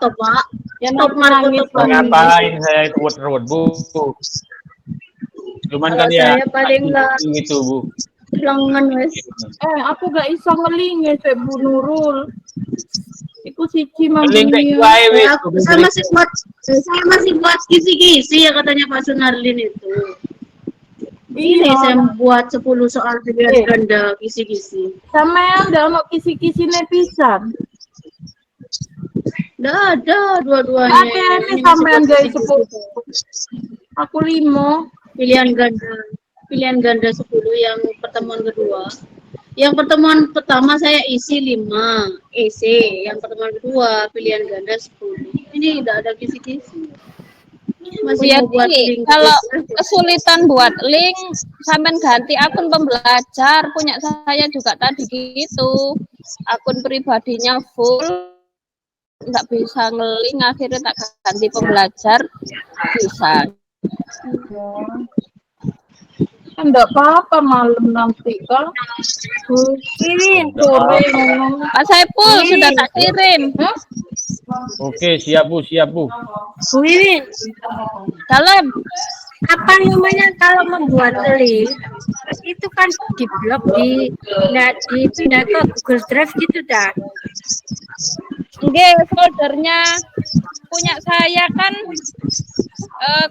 toh Pak. Ya Stop Marco toh Pak. Ngapain saya ikut Bu? Cuman kan ya Saya paling nggak gitu Bu. lengan wes. Aku gak iso ngelinge Cek Bu Nurul. Iku siji Link mampunya. wae wis. Saya masih buat kisi-kisi ya katanya Pak Sunarlin itu. Ini Iya. saya buat 10 soal pilihan ganda kisi-kisi. Sampean ndak ono kisi-kisine pisan. Nggak ada dua-duanya. Ada Ini sampean masih guys buat 10. Aku 5. Pilihan ganda 10 yang pertemuan kedua. Yang pertemuan pertama saya isi 5 EC, yang pertemuan kedua pilihan ganda 10. Ini tidak ada kisi-kisi. Masih mau buat link. Kalau kesulitan buat link, sampean ganti akun pembelajar. Punya saya juga tadi gitu. Akun pribadinya full, nggak bisa ngeling, akhirnya tak ganti pembelajar bisa. Enggak apa-apa malam nanti kan. Kirim sore ngomong. Pak Saiful sudah tak kirim. Oke, siap Bu. Wiwin, Dalam. apa namanya kalau membuat link itu kan diblok dipindah ke Google Drive gitu dah. Nggih, foldernya punya saya kan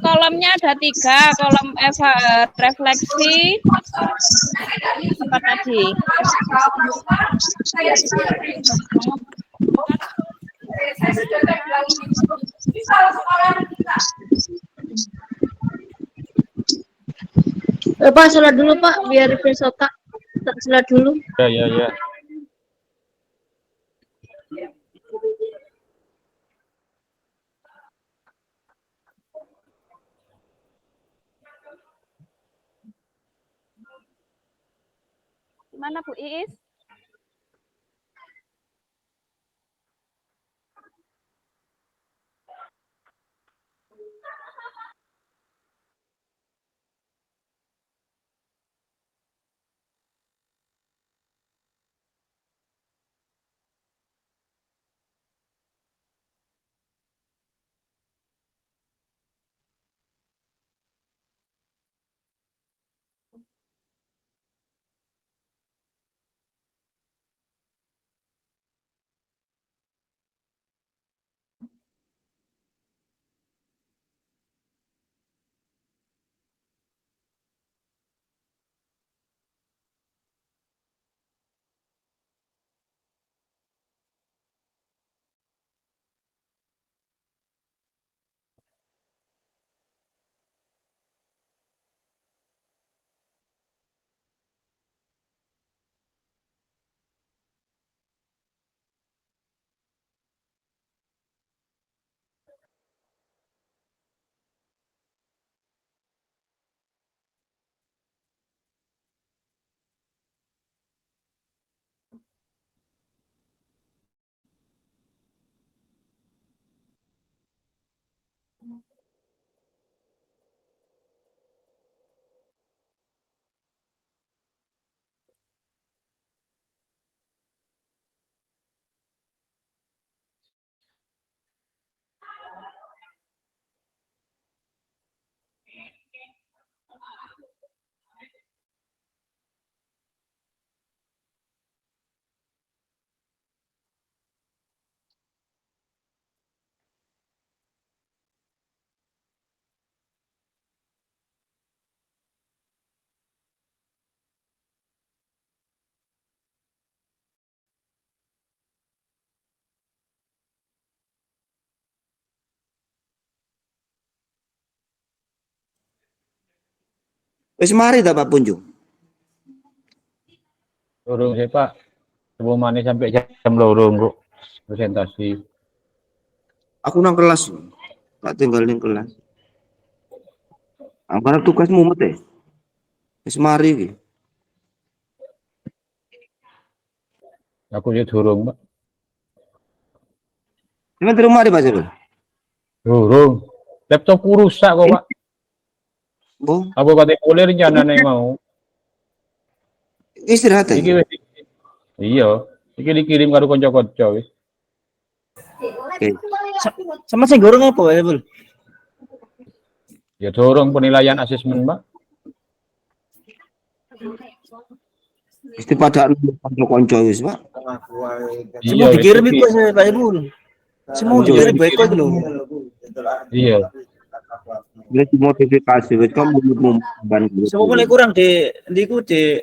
kolomnya ada 3, kolom refleksi apa tadi? Pak sholat dulu Pak, biar refresh otak. Tak sholat dulu. Ya. Gimana Bu Iis? Wis mari ta Pak Punjung? Urung sih Pak. Sebelum mana sampai jam lorong kok presentasi. Aku nang kelas. Tak tinggal ning kelas. Karena tugas mumet ya. Wis mari iki. Aku ya durung Pak. Sampeyan di rumah Pak Saiful? Durung. Laptopku rusak kok Pak. Bu, Aku kate kuliah rencanane mau. istirahat Iki ya. wis. Iya, iki dikirim karo kanca-kanca wis. Oke. Sama sing gorong apa ya, Bul? Ya dorong penilaian asesmen, Mbak. Mesti pada konco-konco wis, Pak. Semua Iya, dikirim wis, itu Pak Bul. Semua dikirim baik kok lho. Iya. Bila dimodifikasi wis kamu ban. Semua mulai kurang diku di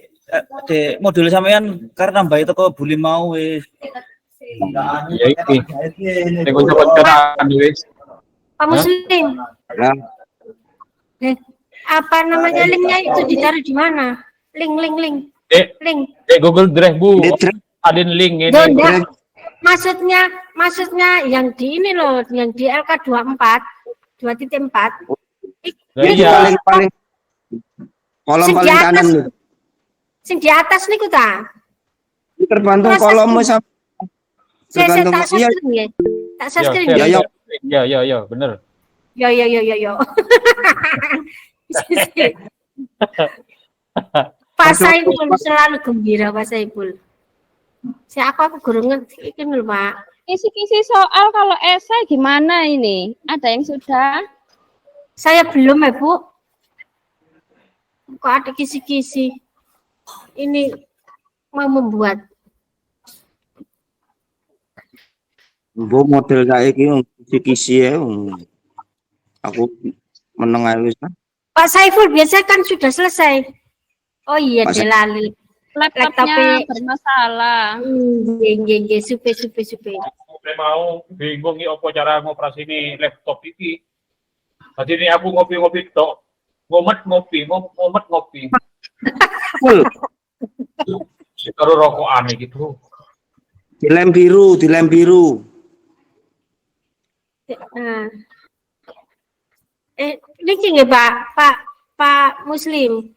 modul sampean karena mbak itu kok bully mau wis. Ya iki. Nek kanca-kanca wis. Pak Muslim, Ya, apa namanya linknya itu ditaruh di mana? Link. Google Drive, Bu. di trip Ada link ini. Donda. Maksudnya yang di ini loh, yang di LK 2.4. Iya. paling kolom Sing di paling atas. kanan lho. Sing di atas niku ta. Tergantung Masa kolommu sih? sama Saya tergantung tak iya. screen ya. Tak Ya, screen Ya, ya. ya, bener. Yo. Pak Saiful selalu gembira Pak Saiful. Aku guru ngerti iki lho, Pak. Kisi-kisi soal kalau esai gimana ini? Ada yang sudah? Saya belum ya, Bu. Kok ada kisi-kisi. Ini mau membuat. Bu model saiki kisi-kisi ya. Aku meneng ae wis. Pak Saiful biasa kan sudah selesai. Oh iya, Pak Delali. Laptopnya bermasalah. Nggih, supe. Sampai mau bingung iki apa cara ngoperasini laptop iki. Tadi ini aku ngopi-ngopi tok. Ngomet ngopi. Full. Karo rokokan gitu. Di lem biru. Nah. Niki nggih, Pak Muslim.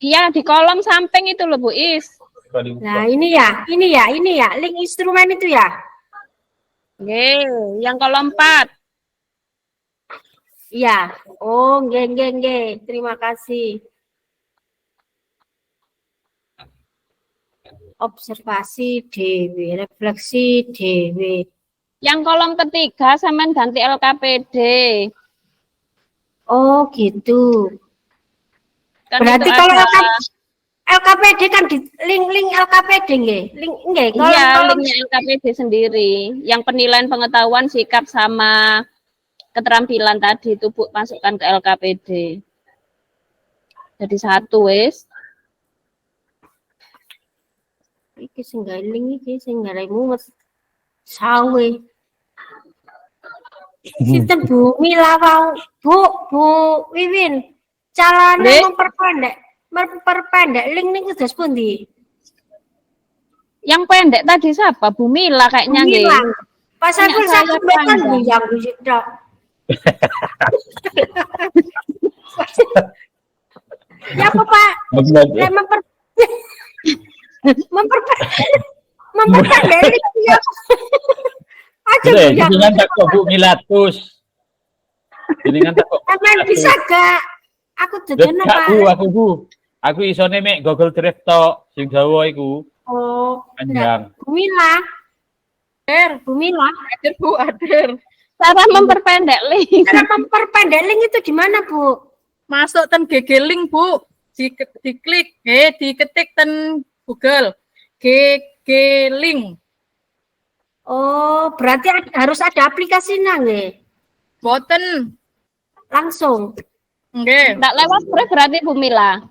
Iya, di kolom samping itu loh, Bu Is. Nah, ini ya. Link instrumen itu ya. Oke, yang kolom 4. Iya. Oh, nggih. Terima kasih. Observasi dewe, refleksi dewe. Yang kolom ketiga sampean ganti LKPD. Oh, gitu. Kan Berarti itu kalau ada, LKPD kan di link LKPD nggih. Nggih, iya, linknya LKPD sendiri. Yang penilaian pengetahuan, sikap sama keterampilan tadi itu Bu masukkan ke LKPD. Jadi satu wis. Iki sing gawe link iki sing garemu sawe. Sinten Bu Mila wau. Bu Wiwin. Carane memperpendek link niku dos pundi? Yang pendek tadi siapa? Bu Mila kayaknya nggih. Pak Saiful Saya sampaikan panjang. yang dok. Ya apa Pak? Lek memperpendek link ya. Aja ya. Jenengan tak kok Bu Milatus. Jenengan tak kok. Aman bisa gak? Aku dodono Pak. Aku isone mek Google Drive tok sing Jawa iku. Oh, Panjang. Bu Mila. Bu Mila. Ader. Cara memperpendek link. Cara memperpendek link itu di mana, Bu? Masuk ten GG link, Bu. Diklik, diketik ten Google. GG link. Oh, berarti harus ada aplikasinya nggih? Boten. Langsung. Nggih. Nggak lewat Drive berarti Bu Mila.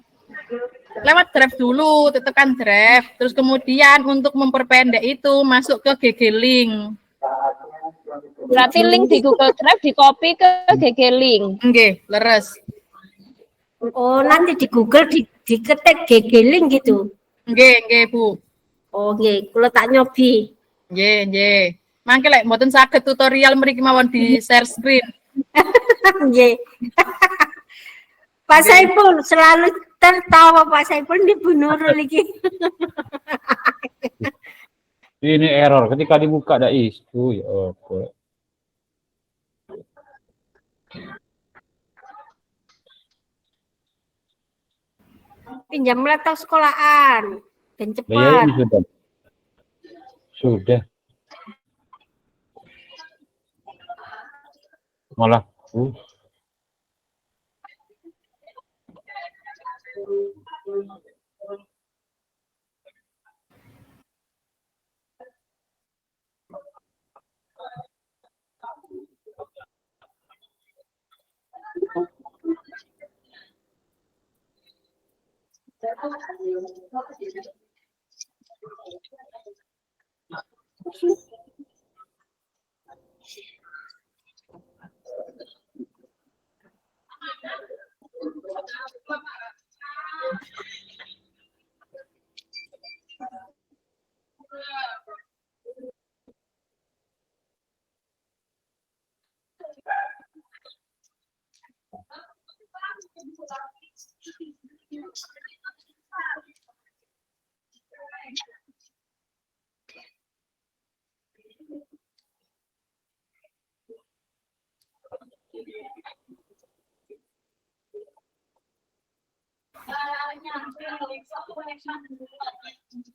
Lewat Drive dulu, tekan Drive. Terus kemudian untuk memperpendek itu masuk ke GG link. Berarti link di Google Drive di-copy ke GG link. Nggih, leres. Oh, nanti di Google diketik GG link gitu. Nggih, Bu. Oh, nggih, kula tak nyobi. Nggih. Mangke lek mboten saged tutorial mriki mawon di share screen. Nggih. Pak Saiful selalu tertawa Pak Saiful di Bu Nurul iki. Ini error ketika dibuka ada isu ya apa. Pinjam laptop sekolahan. Ben Ya, cepat. ini sudah. Malah.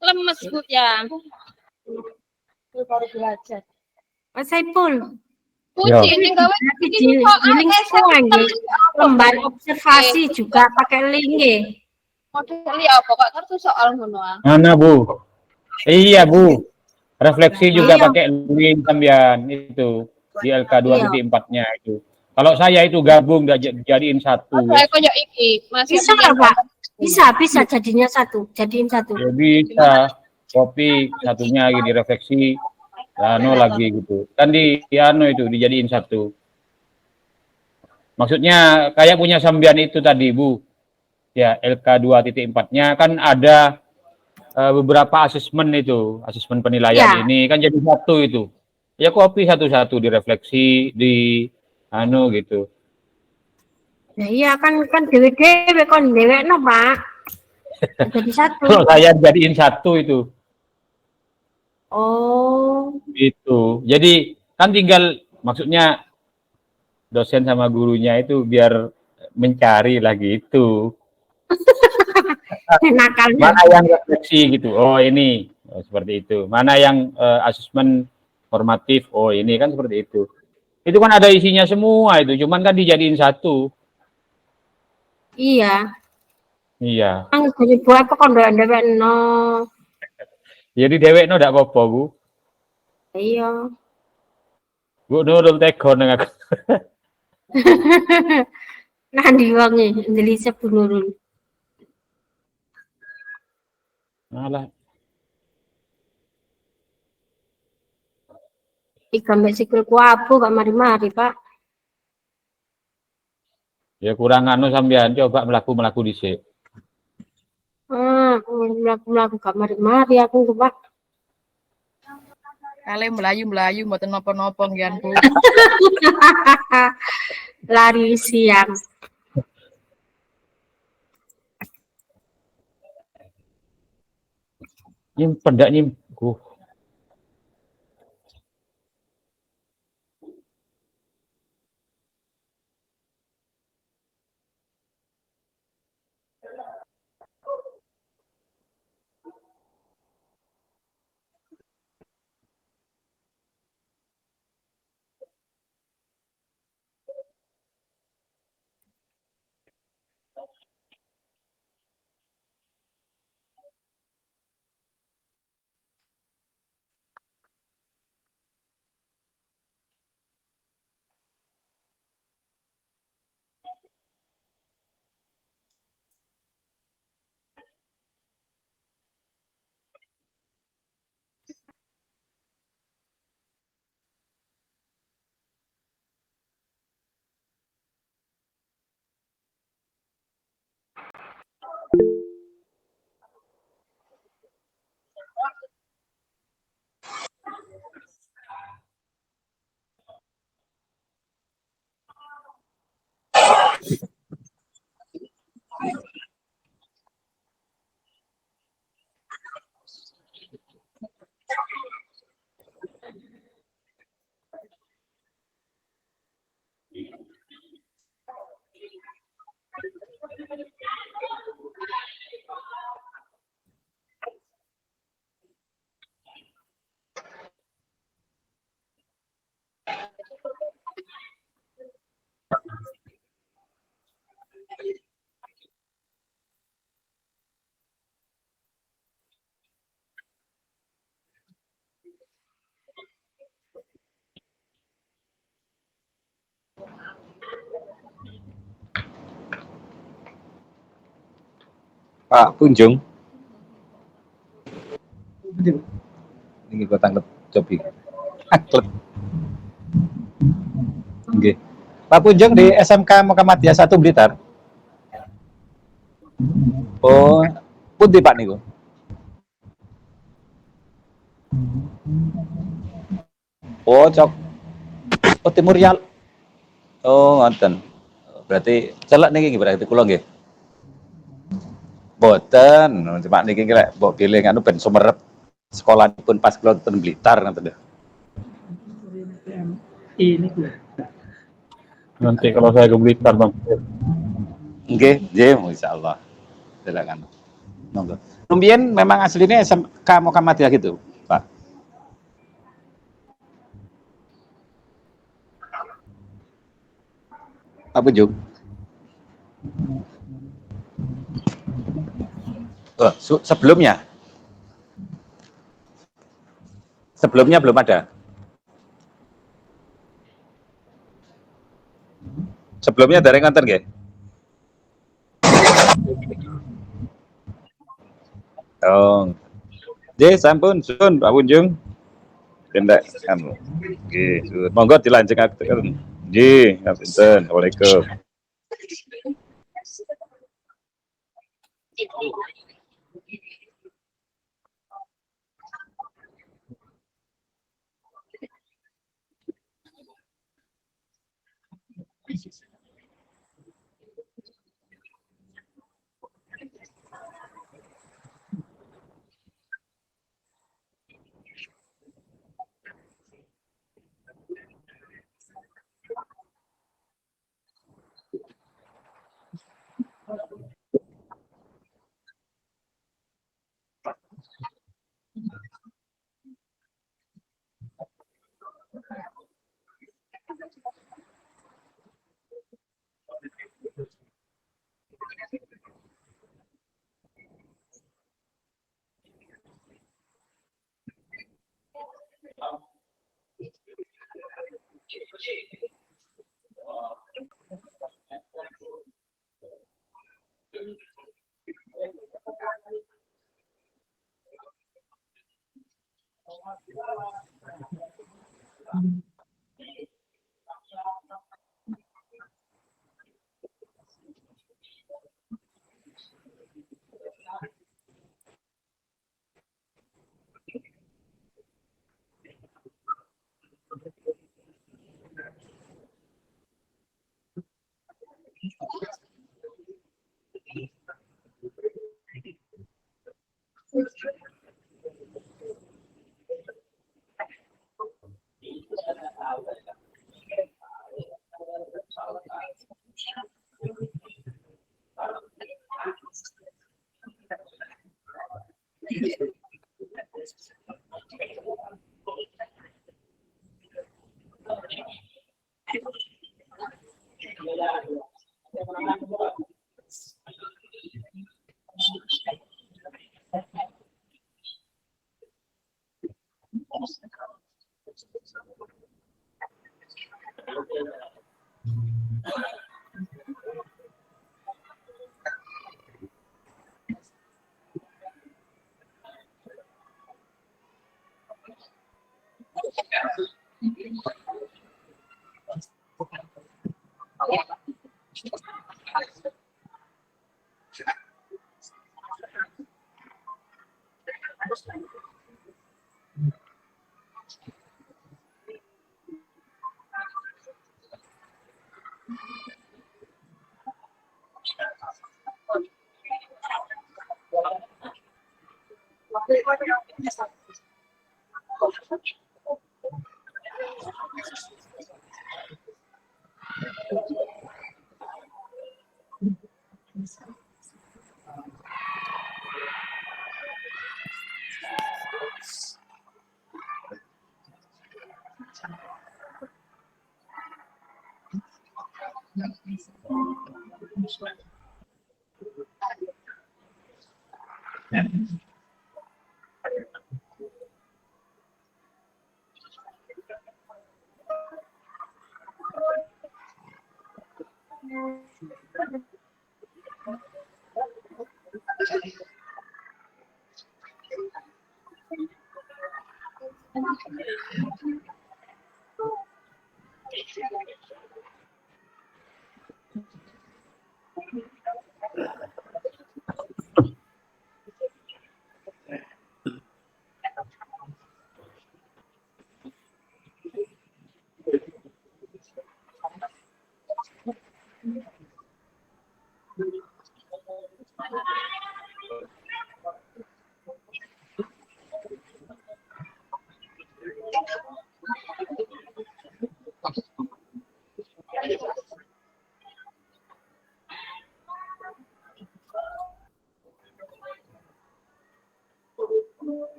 Lemes Bu ya. Mas Saipul, Ya. Puji ini gawe nanti bikin soal di link lagi lembar observasi juga pakai link ya. model ya apa kok kartu soal ngono ah. Mana Bu? Iya Bu. Refleksi juga Iya. pakai link sambian itu di LK Iya. 2.4-nya itu. Kalau saya itu gabung jadiin satu. Saya koyo iki masih Bisa nggak Pak? Bisa jadinya satu, jadiin satu. Ya bisa. Kopi satunya lagi direfleksi, anu lagi gitu. Kan di anu itu dijadiin satu. Maksudnya kayak punya sambian itu tadi Bu. Ya LK 2.4-nya kan ada beberapa asesmen itu, asesmen penilaian Ya. ini kan jadi satu itu. Ya kopi satu-satu direfleksi di anu gitu. Nah iya kan dewe-dewe kon dewe no Pak. Jadi satu. Kalau saya jadiin satu itu. Oh. Itu. Jadi kan tinggal maksudnya dosen sama gurunya itu biar mencari lagi itu. Nakalnya. Mana yang refleksi gitu. Oh ini. Oh, seperti itu. Mana yang asesmen formatif. Oh ini kan seperti itu. Itu kan ada isinya semua itu. Cuman kan dijadiin satu. Iya. Iya. Ang jadi buat kok kon dewe no. Jadi dewek no ndak apa-apa, Bu. Iya. Bu nurul tegon nang aku. Nah di wonge ndelisep nurul. Alah, Ikan mbek sikilku abu gak mari-mari Pak. ya kurang anu sampean coba melaku dhisik. Melaku gak mari-mari aku tuh Pak. Kalian melayu mboten napa-napa ngian Bu. Lari siang. Nyimpen ndak nyimku. Pak Punjung. Ini gue tangkap cobi. Aklet. Oke. Pak Punjung di SMK Muhammadiyah 1 Blitar. Oh, putih Pak niku. Oh, cok. Oh, Timur Yal. Oh, ngoten. Berarti celek niki berarti kula nggih. Boten, cuma niki lek mbok pilih anu ben sumerep sekolahipun pas kula ten Blitar ngoten lho. Nanti kalau saya ke Blitar, Bang. Nggih, insyaallah. Silakan. Monggo. Rumbien memang aslinya SMK Muhammadiyah gitu, Pak. Pak Punjung. Oh, sebelumnya belum ada. Sebelumnya dari ngonten nggih. Oh. Nggih, sampun sun Pak Punjung. Tindak anu. Nggih, sun. Monggo dilanjutaken. Nggih, ngapunten. Waalaikumsalam.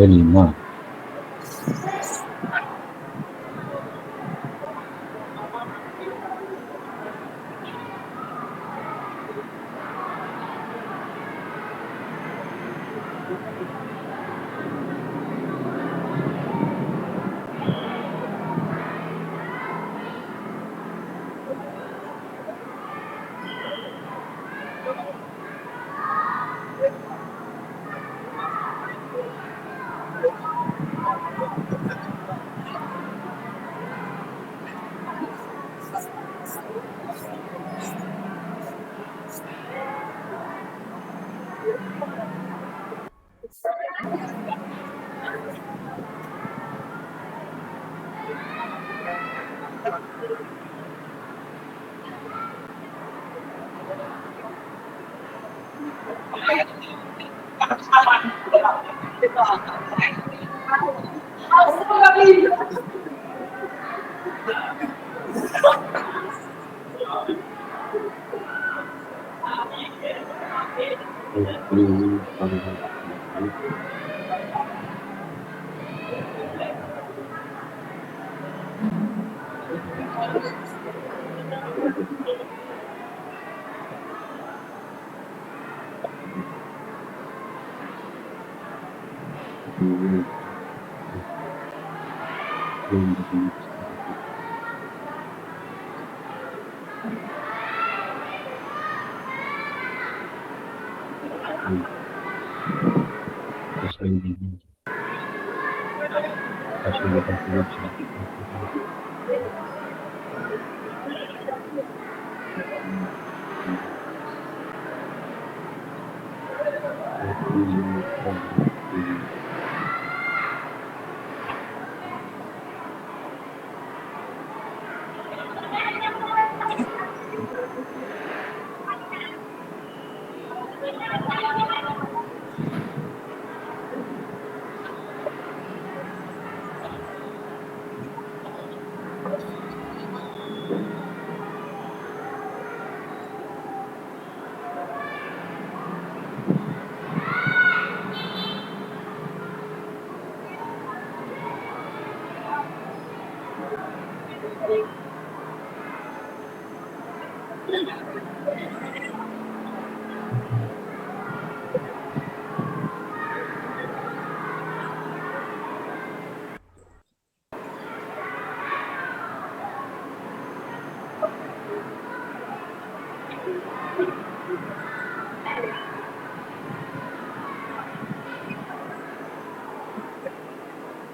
Lima.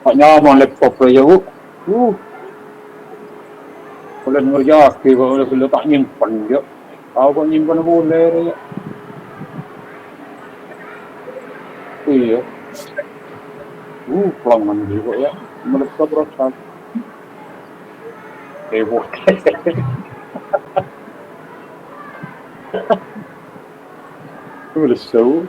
Pak nyaman laptop aja bu. Boleh ngerjaki kalau boleh tak nyimpan dia. Tahu kok nyimpan boleh ya. Iya. Pelanggan juga ya. Laptop rasa. Heboh. Boleh tahu.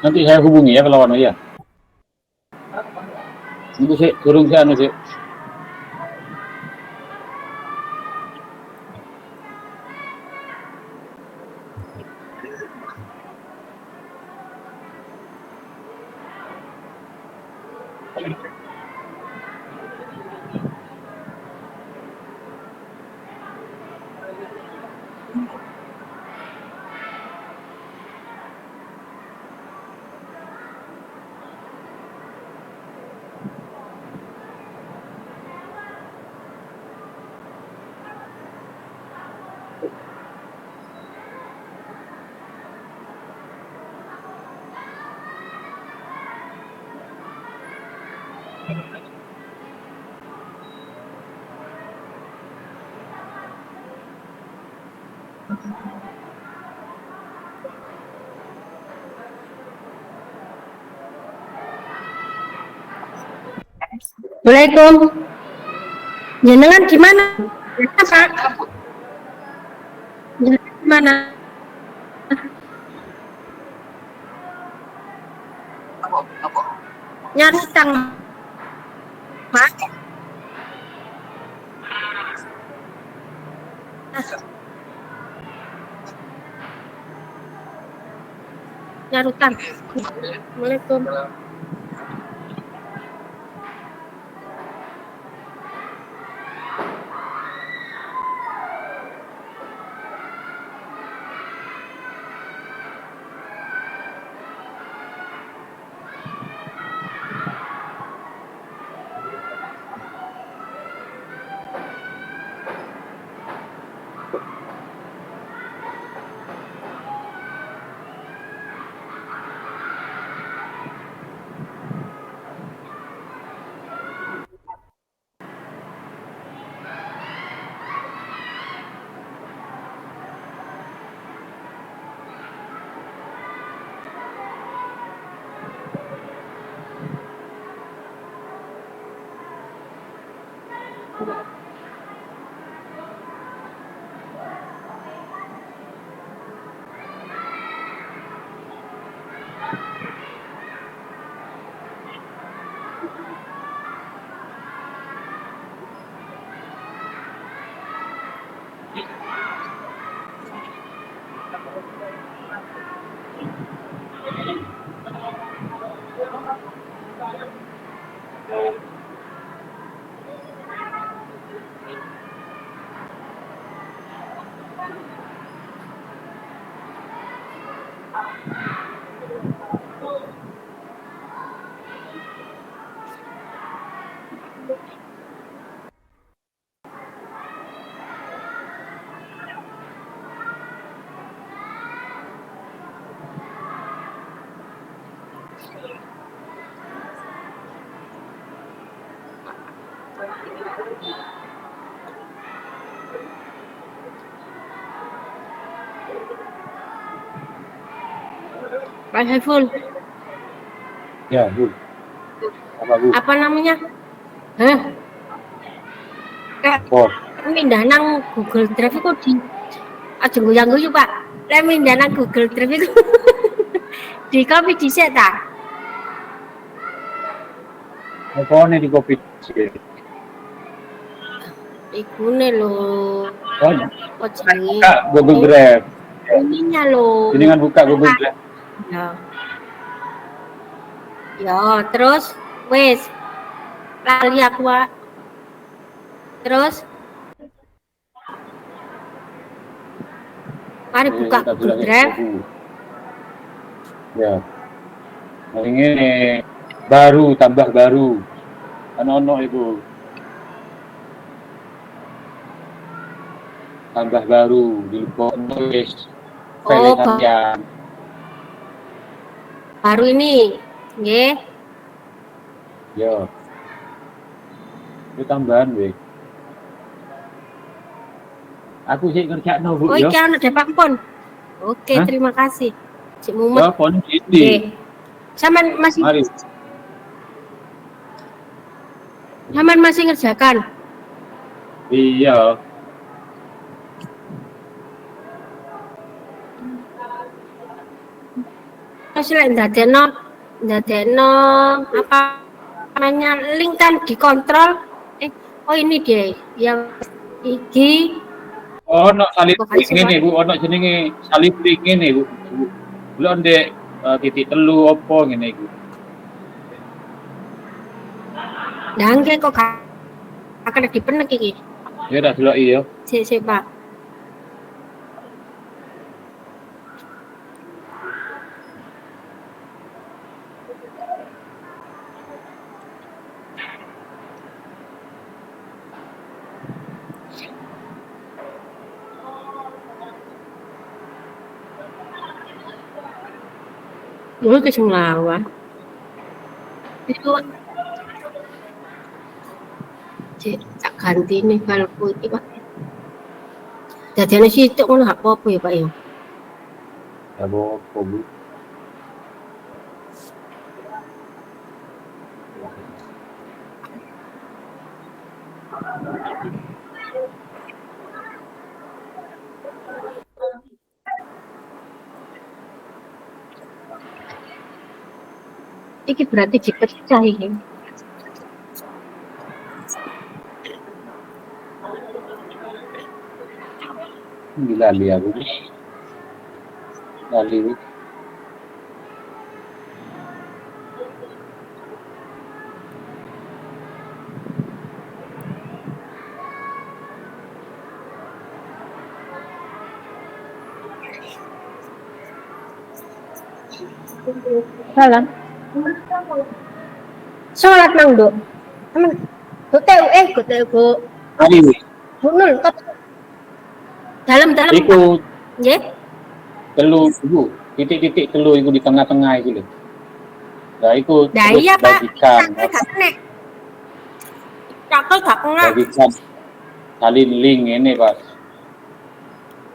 Nanti saya hubungi ya kalau anu ya. Itu sih turun saya anu sih. Assalamualaikum. Jenengan di mana? Pak. Jenengan di mana? Nyari utang. Pak. Nyari utang. Assalamualaikum. Pak Saiful, Ya, Bu. Apa, Bu? apa namanya? Hah? Kayak Oh, pindah nang Google Drive kok di aja goyang-guyu, Pak. Lek pindah nang Google Drive iku di copy dhisik ta? apa nih di kopi? Ikune lho. Oh, Apa jenenge? buka Google Drive. Ininya lho. Ini kan buka Google Drive. Ya. Ya, terus wis lali aku, Pak. Terus mari buka Kita Google bilangnya Drive. Bu. Ya. Nah, ini baru tambah baru. Ono itu. Tambah baru di tulis file Oh, harian. baru ini. Nggih. Ya. Itu tambahan, weh. Aku sih ngerjakno, Bu, Oh, ya. iki ana Depak Pon. Oke, Hah? terima kasih. Cik Mumet. Ya, pon Oke. ini. Sampean Mari. masih ngerjakan? Iya. Terus lek ndadekno apa namanya link kan dikontrol. Oh ini deh yang iki. Ono salib Kok kali ngene, Bu, ono jenenge salib link ngene, Bu. Belum ndek titik telu opo ngene iku. Dangke kok akan dipenek iki. Ya udah deloki ya. Sik Pak. Dulu ke lawan. Itu cek tak ganti nih kalku iki Pak. Dadene situk ngono gak apa-apa ya Pak ya. Ya apa, Bu. Iki berarti dipecah iki. Lali aku. Lali. Bu. Salah. Sholat nang Nduk. Aman. Go TU. Lali. Bu. Bunul. Dalam. Iku Nggih. telu, Bu. Titik-titik telu iku di tengah-tengah iku lho. Nah, iku Nah terus iya Pak. bagikan. Gak kena. Cakul gak kena. Bagikan salin link ini, Pak.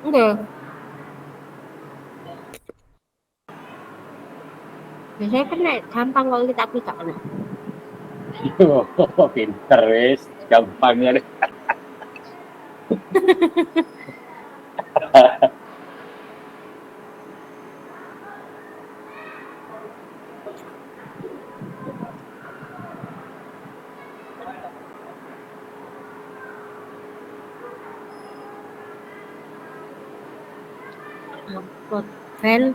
Nggih. Biasanya kena gampang kalau kita gak kena. Pinter wis, gampangnya deh. Upload file.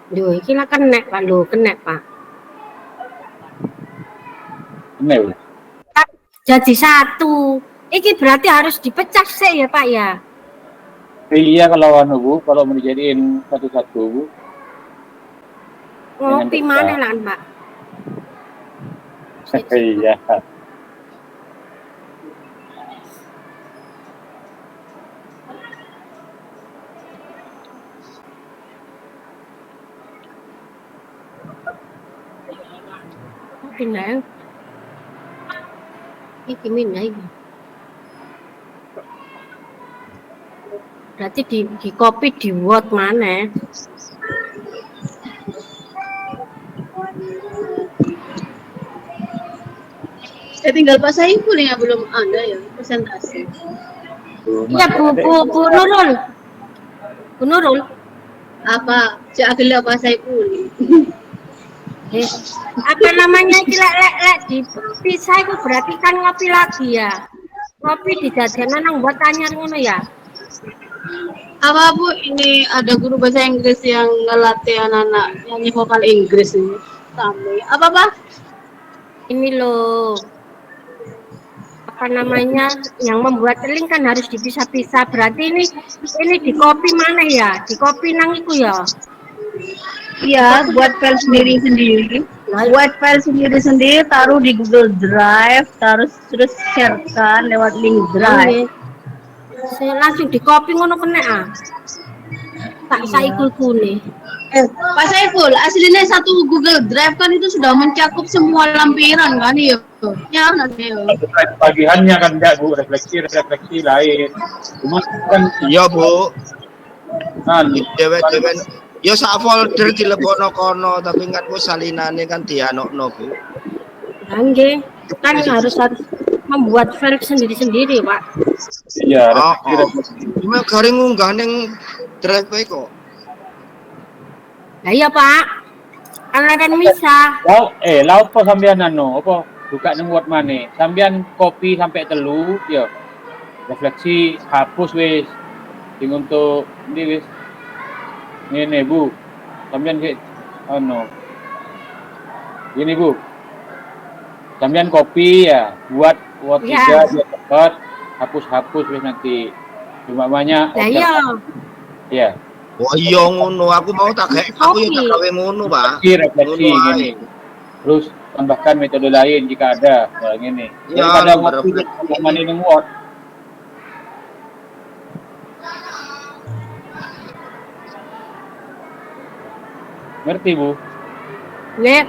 Lho, iki lah kena Pak, lho, kena Pak. Email. Jadi satu. Iki berarti harus dipecah sih ya Pak ya. Iya kalau anu Bu, kalau mau dijadiin satu-satu Bu. Ngopi Dengan mana pecah. lah Mbak? Iya. Pindah. Iki mindah iki. Berarti di copy di Word mana? Saya tinggal Pak Saiful yang belum ada ya presentasi. Iya Bu Nurul. Bu Nurul. Apa? Cak Agila Pak Saiful. Apa namanya iki lek dipisah itu berarti kan ngopi lagi ya. Ngopi dijadikan nang buat tanya ngono ya. Apa Bu, ini ada guru bahasa Inggris yang ngelatih anak-anak nyanyi vokal Inggris ini. Kami. Apa Pak? Ini loh. Apa namanya yang membuat link kan harus dipisah-pisah. Berarti ini di copy mana ya? Di copy nang iku ya. Iya, buat file sendiri-sendiri. Buat file sendiri-sendiri, taruh di Google Drive, terus sharekan lewat link Drive. Saya langsung di copy ngono kena ah. Tak saikul kune. Pak Saiful, aslinya satu Google Drive kan itu sudah mencakup semua lampiran kan ya? Ya, nanti ya. Bagiannya kan enggak Bu, refleksi lain. Cuma kan Iya Bu, kan dewek-dewek ya sak folder dilebono kono tapi kan ku salinane kan dianokno Bu. Nggih, kan harus membuat file sendiri-sendiri, Pak. iya refleksi. Cuma garing ngunggah ning drive e kok. Lah iya, Pak. Alaran misah. Laut po sampean anu, apa buka nang Word maneh. Sampean copy sampai telu, ya. Refleksi hapus wis. Sing untuk ini wis. Ngene Bu. Sampean ke anu. Ini Bu. Sampean copy ya, buat Word Ya. 3 dia cepat, hapus wis nanti. Cuma banyak. Lah iya. Ya. Wah iya ngono, aku mau tak gawe ngono, Pak. Refleksi Ngono gini. ae. Terus tambahkan metode lain jika ada. Nah, gini. Jadi Ya, kadang waktu refleksi. mana ini Word. Ngerti Bu? Nggih.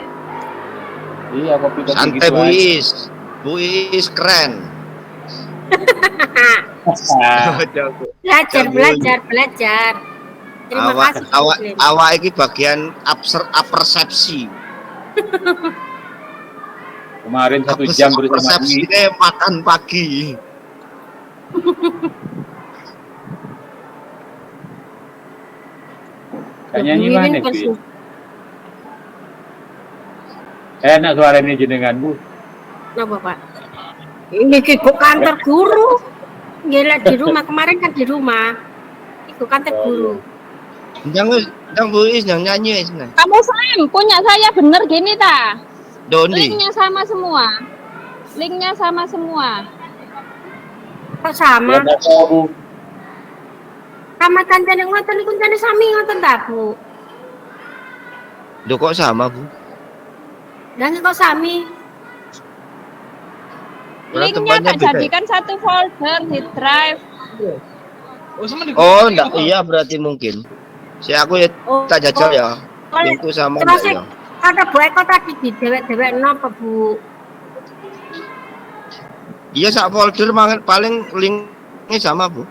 Iya, kopi Santai Bu Is. Bu Is keren. Belajar. Terima kasih. Awak iki bagian persepsi. Kemarin 1 jam bersama persepsi ini. makan pagi. Kayaknya nyanyi mana Bu? Enak suara ini jenengan Bu. Napa, Pak? Ini Bu kantor guru. Gila di rumah kemarin kan di rumah. Itu kantor guru. Yang Bu Is yang nyanyi is nah. Kamu Sam, punya saya bener gini ta? Doni. Linknya sama semua. Linknya sama semua. Kok sama? Ya, tahu, Bu. Sama kancane ngoten niku kancane sami ngoten ta, Bu? Loh kok sama, Bu? Lah kok sami? Padahal Linknya tempatnya tak beda. jadikan satu folder di drive. Oh, enggak, iya berarti mungkin. Aku ya tak jajal ya. Linku sama Terus enggak ya? kata Bu Eko tadi di dewek-dewek napa, Bu? Iya sak folder paling linknya sama, Bu.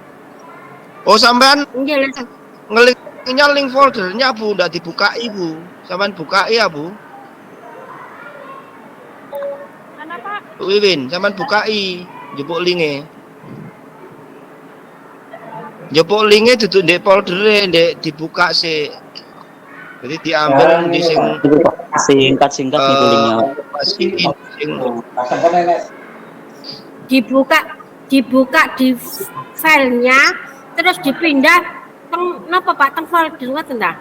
Oh, sampean Nggih lho. ngelinknya link foldernya, Bu, enggak dibukai, Bu. Sampean bukai ya, Bu. Mana Pak? Bu Wiwin, sampean bukai, jupuk linknya. Jupuk linknya duduk di foldernya, dibuka sih. Jadi diambil di Singkat gitu linknya. Dibuka di filenya terus dipindah teng napa Pak teng folder ngoten ta?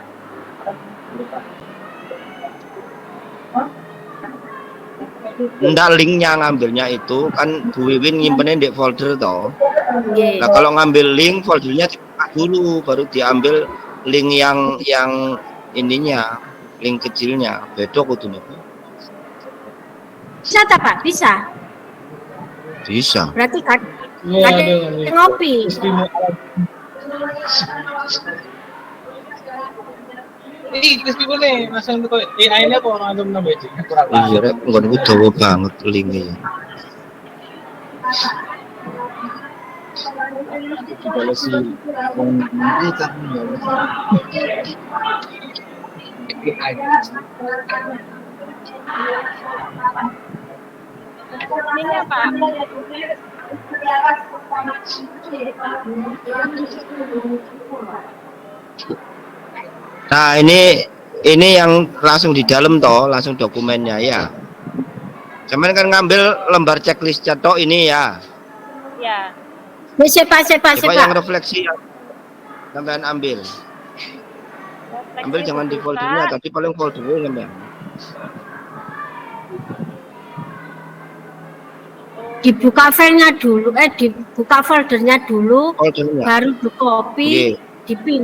Ndak linknya ngambilnya itu kan Bu Wiwin nyimpennya di folder toh. Nggih. Nah kalau ngambil link foldernya dibuka dulu baru diambil link yang ininya, link kecilnya. Beda kudu nih. Bisa ta Pak? Bisa. Bisa. Berarti kan ada ngopi. Iya rek, enggak niku dawa banget linknya. Linknya Pak. Nah ini yang langsung di dalam toh, langsung dokumennya ya. Cuman kan ngambil lembar checklist cetok ini ya. Ya. Siapa Coba yang refleksi yang sampean ambil. Ambil jangan di foldernya, tapi paling foldernya sampean. Dibuka filenya dulu, dibuka foldernya dulu, Foldernya. baru di copy, Oke. dipin,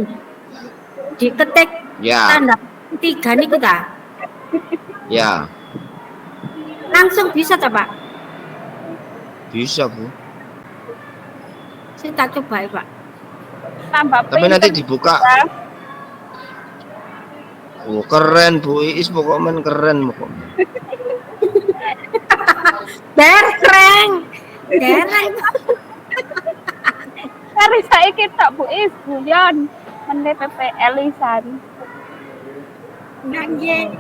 diketik Ya, tanda 3 niku ta. ya. Langsung bisa ta Pak? Bisa, Bu. Saya tak coba ya Pak. Tambah Tapi nanti pinter. dibuka. Oh, keren Bu Iis, pokoknya keren pokoknya. Dereng. Dereng. Kari saiki tok Bu Is, guyon. Mende PPL lisan. Nggih.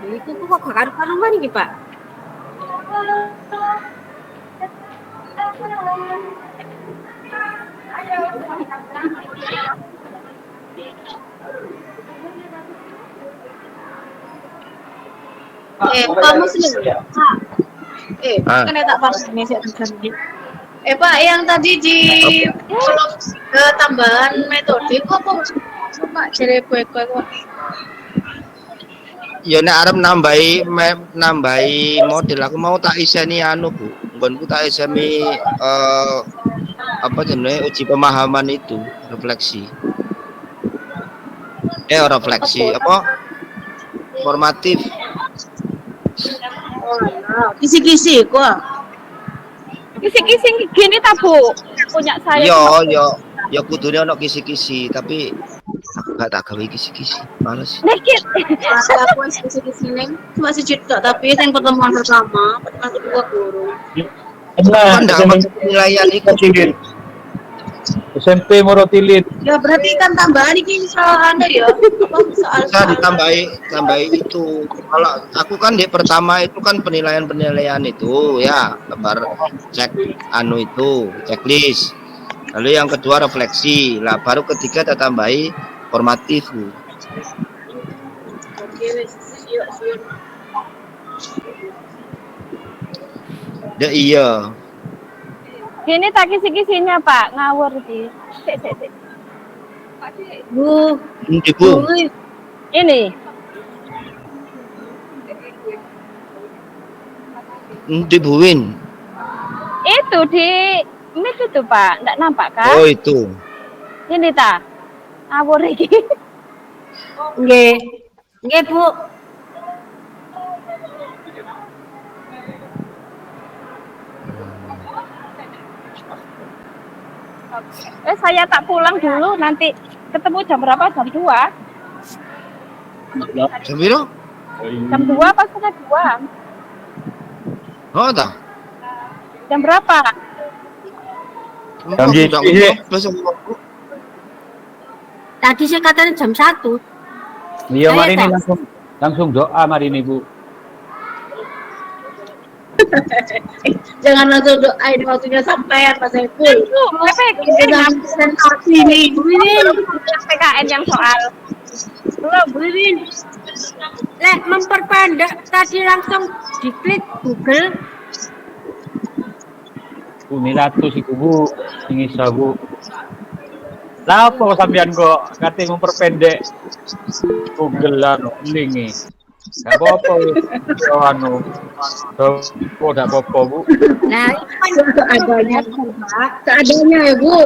Itu kok karu-karuan iki, Pak? Pak Muslim. Ah. Kan tak pas ini saya Pak, yang tadi di tambahan metode kok Pak jere kue kok. Ya nek arep nambahi model aku mau tak iseni anu Bu. Nggonku tak iseni apa jenenge uji pemahaman itu, refleksi. Refleksi apa? Formatif. Kisi-kisi kok. Kisi-kisi gini ta Bu? Punya saya. Ya kudune ono kisi-kisi, tapi aku gak tak gawe kisi-kisi. Males. Dikit. Masa aku kisi-kisi neng cuma siji tok, tapi yang pertemuan pertama, pertemuan kedua guru. Kan ndak penilaian iku. SMP Morotilin. Ya berarti kan tambahan ini soal ya. Bisa tambahi itu. Kalau aku kan di pertama itu kan penilaian itu ya, lebar cek itu, checklist. Lalu yang kedua refleksi. Lah baru ketiga kita tambahi formatif. Oke, wes. Siap. Ya iya. Gini tak kisi-kisinya Pak, ngawur di. Sik. Bu, Bu. Ini. Dibuin. Itu di mic itu Pak, enggak nampak kan? Oh itu. Ini ta. Ngawur iki. Nggih. Nggih, Bu. Saya tak pulang dulu, nanti ketemu jam berapa? Jam 2? Jam piro? Jam 2 apa setengah 2? Oh tak. Jam berapa? Jam Tadi saya katanya jam 1. Iya, Saya mari ini tak. langsung doa mari ini Bu. jangan langsung doain waktunya sampai Mas Saiful. Itu, Jangan presentasi nih. PKN yang soal. Belum, Wiwin. Lek memperpendek tadi langsung diklik Google. Bu Milatus iku Bu, sing iso Bu. Lah apa sampean kok kate memperpendek Google link. Gak apa-apa wis. Anu. Gak apa-apa Bu. Nah, itu kan Seadanya, Pak. Seadanya ya Bu.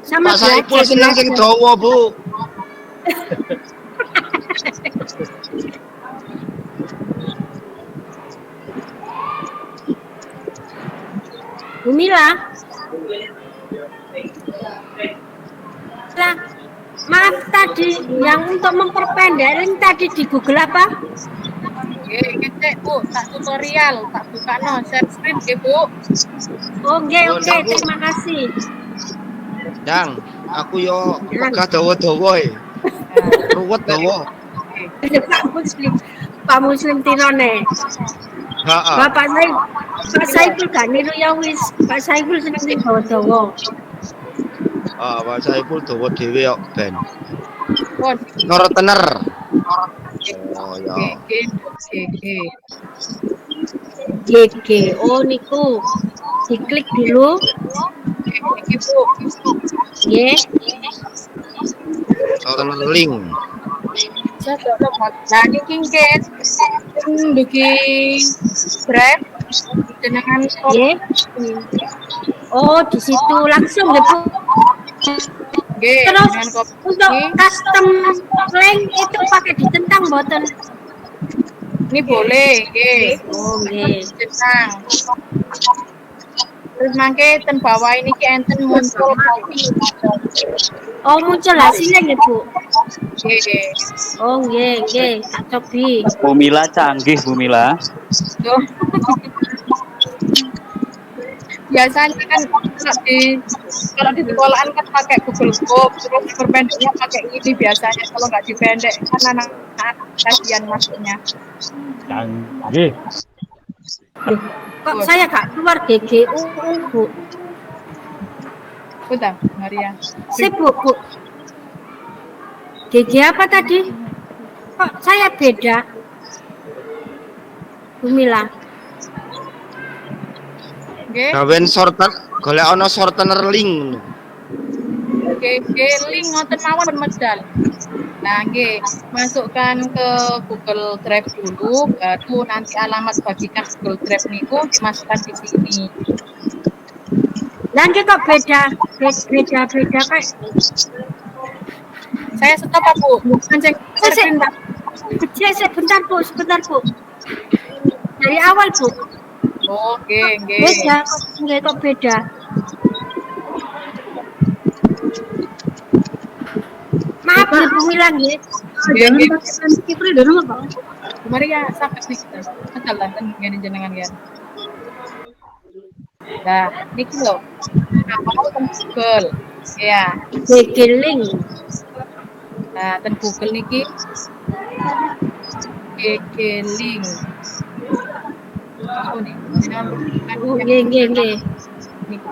sama Pak Saiful senang sing dawa, Bu. Bumila. Lah, maaf tadi yang untuk memperpendek link tadi di Google apa? Oke, Bu, tak tutorial, tak buka no, share screen ya Bu. Oke, Oh, oke, nah, Bu. terima kasih. Dang, aku yo pegah dawa-dawa e. Ruwet dawa. Pak Muslim Tirone. Heeh. Pak Saiful gak niru ya wis. Pak Saiful seneng sing dawa-dawa. Ah, Pak Saiful dawa dhewe kok ben. Bon, Nor tener. Oh ya. GG. GG. Oh niku. Diklik dulu. Iki Bu. Nggih. Nor tener link. Nah, niki nggih bikin drive jenengan Nggih. Oh, di situ langsung deh, Bu. nggih Terus dengan kopi. untuk custom link itu pakai ditentang boten. Ini boleh, nggih. Oh, nggih. Jenang. Terus mangke ten bawah ini ki enten muncul kopi. Oh, muncul hasilnya ya, Bu. Nggih. Oh, nggih, nggih. Tak cobi. Bu Mila canggih Bu Mila. Tuh. Biasanya kan kalau di sekolahan kan pakai Google Form, terus perpendeknya pakai ini biasanya, kalau nggak dipendek kan anak-anak kasihan masuknya. Canggih. Kok saya gak keluar GGU, Bu? Bentar, Maria. Sip, Bu. GG apa tadi? Kok saya beda? Bu Mila. Oke, Gawen sorter, golek ana sortener link. oke, link ngoten mawon medal. Nah, nggih, masukkan ke Google Drive dulu, baru nanti alamat bagikan Google Drive niku dimasukkan di sini. Nanti kok beda kayak. Saya stop Pak Bu, bukan cek screen Pak. Sebentar, Bu. Dari awal, Bu. Oke, nggih. Beda, kok beda. Maaf, Bu Mila nggih. Jangan pakai sensitif dari rumah, Pak. Maria sakit nih kita. Betul lah, kan ngene jenengan ya. Nah, niki lho. Awal kan Google. Ya. Gegeling. Nah, ten Google niki gegeling. Oh, nih. Nggih, nggih, nggih. Niki.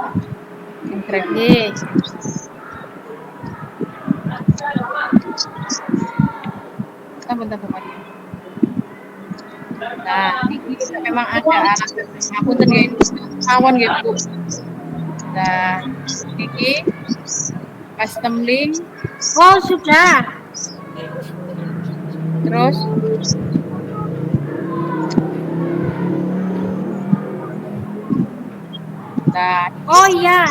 Sing grab. Nggih. Bentar, Maria. Nah, ini memang ada alat. Aku tadi awan gitu. Nah, ini custom link, Oh, sudah. terus nah, Oh iya.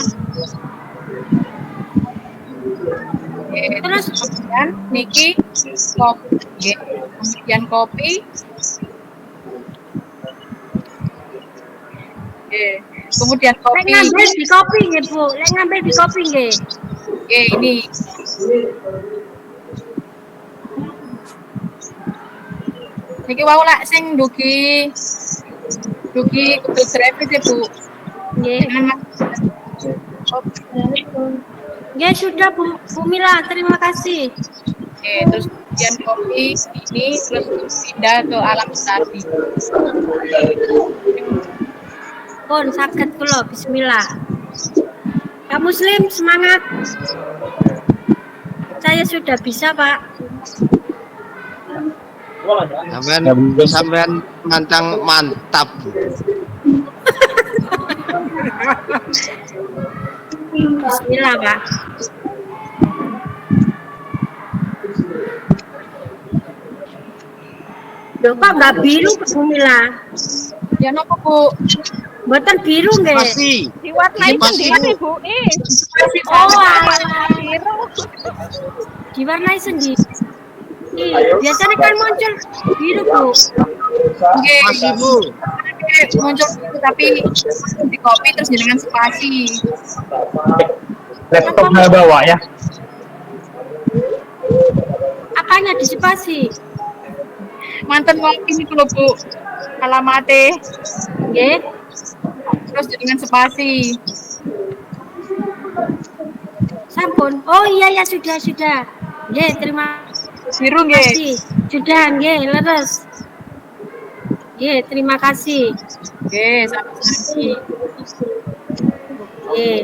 terus kemudian niki kopi, kemudian kopi, kemudian Lek kopi, ngambil di kopi nggih, Bu. Lek ngambil di kopi nggih. ini niki wau lak sing dugi Google Drive itu Bu. Nggih. Nggih, sudah Bu Mila, terima kasih. Terus kemudian kopi ini terus pindah ke alat tadi. Pun sakit kula, bismillah. Pak Muslim, semangat. Saya sudah bisa, Pak. Sampean mantang mantap. Bismillah, Pak. Loh, kok nggak biru, Bu Mila? Ya napa Bu? Mboten biru nggih. Pasti. Diwarnai Pasti, sendiri, Bu. Bu. Ih. Oh, alah. Biru. Diwarnai sendiri. Biasanya kan muncul biru, Bu. Pasti, Bu. Muncul tapi di copy terus dengan spasi. Laptopnya bawa ya. Apanya disipasi? Mantan ngopi ini lho Bu. Alamate. Nggih. Terus dengan spasi. Sampun. Oh iya ya, sudah. Nggih, terima Biru nggih. kasih. Sudah nggih, leres. Nggih, terima kasih. Nggih, sami-sami. Nggih.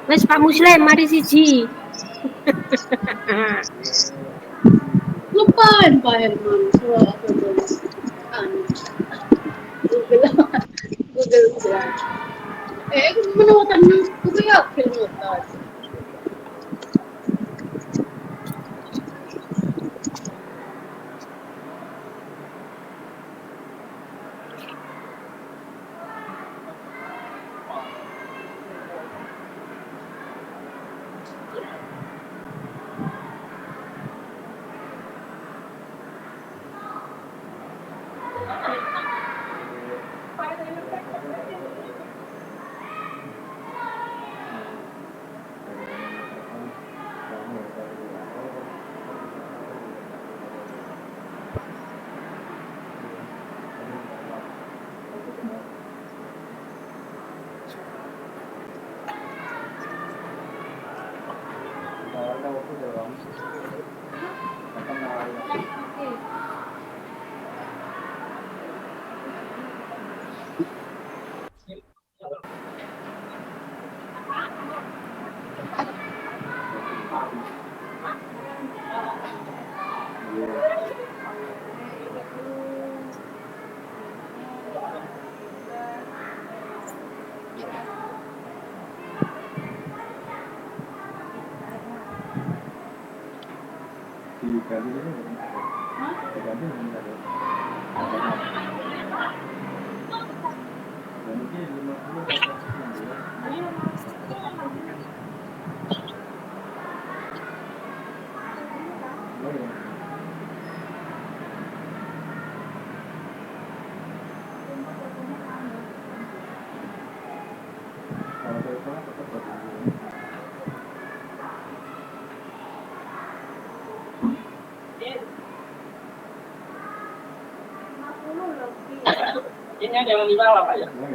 Wes Pak Muslim, mari siji. Lupain Pak Herman. Surah aku tulis. Google Drive. Menutan aku yakin menutan.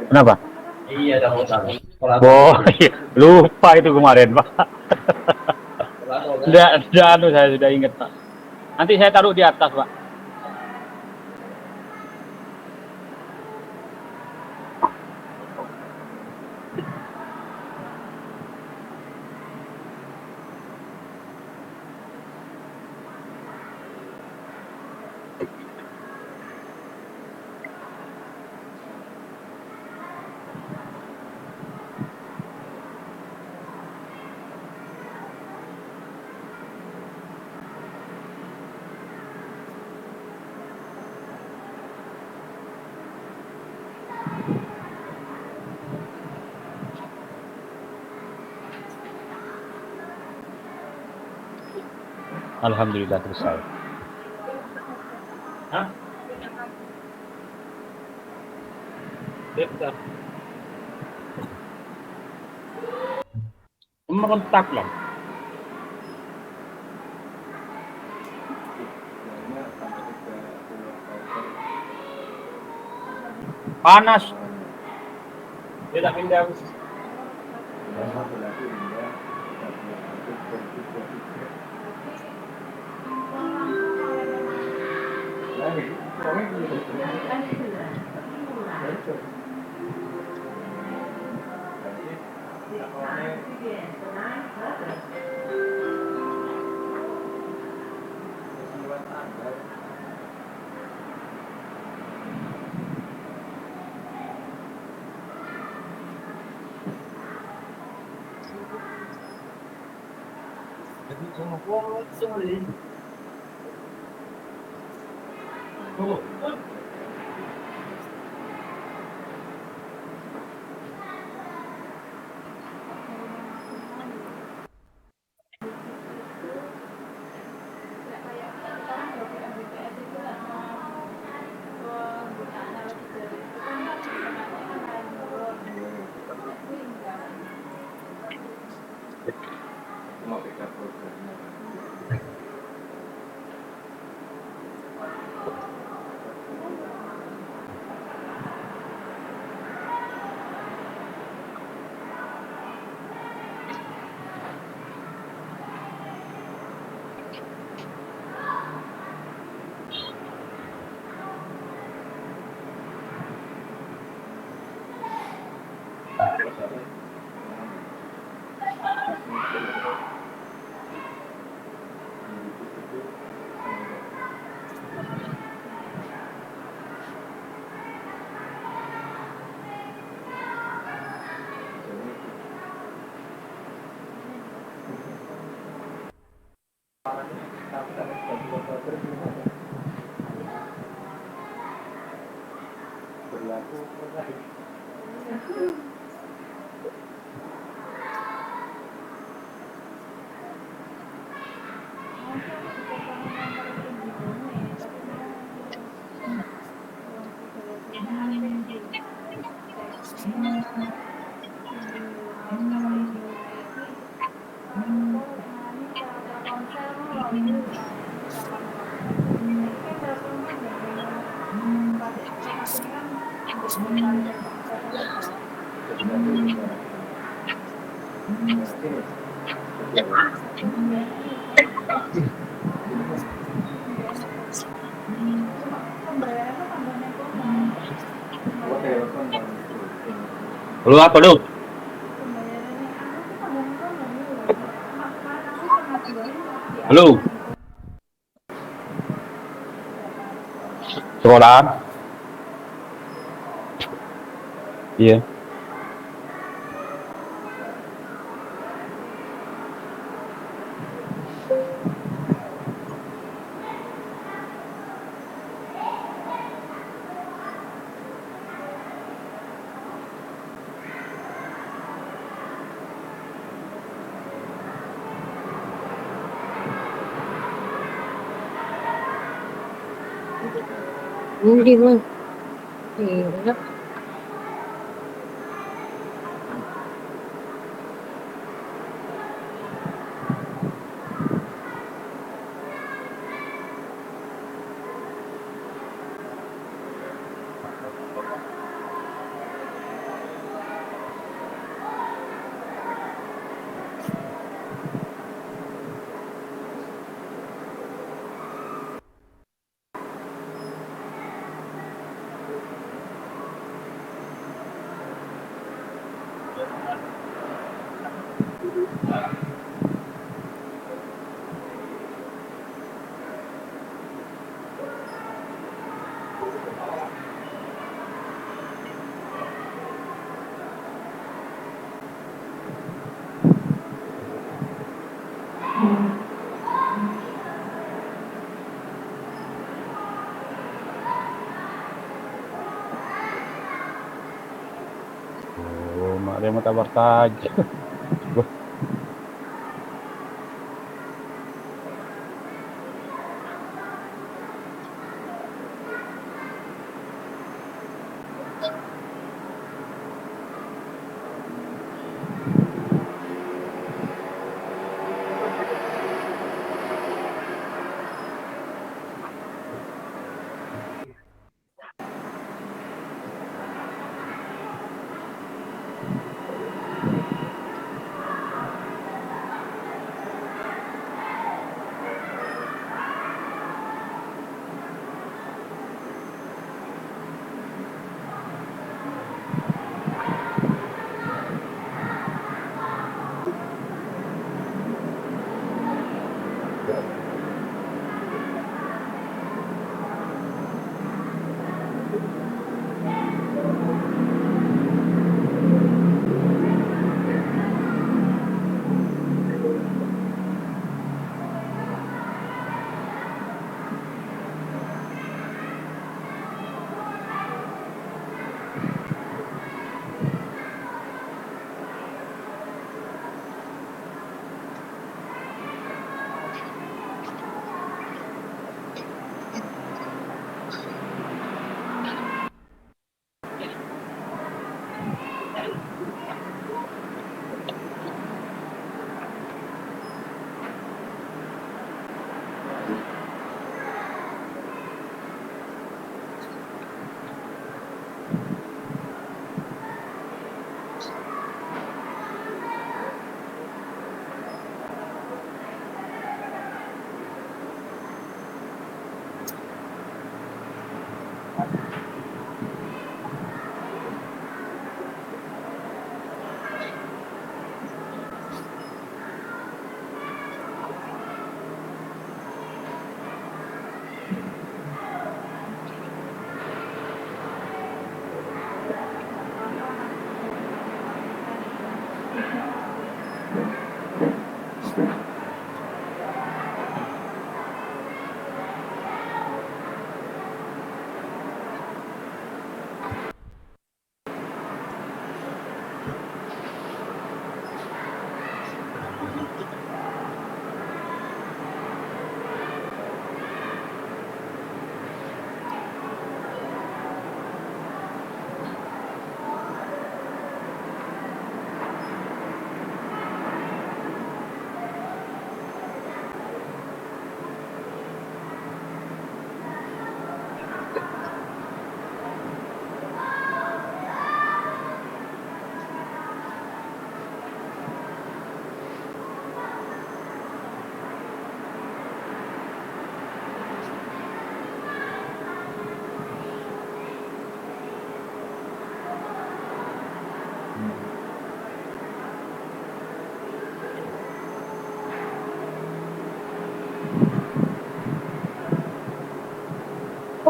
Kenapa? Oh, iya. Lupa itu kemarin, Pak. Sudah, saya sudah ingat, Pak. Nanti saya taruh di atas, Pak. Alhamdulillah selesai. Hah? Merontak lah. Panas. Tidak pindah. Lu apa lu? Halo. Sekolah. Iya. Hindi mo. Hirap. Oh, mak dia mau tabar saja.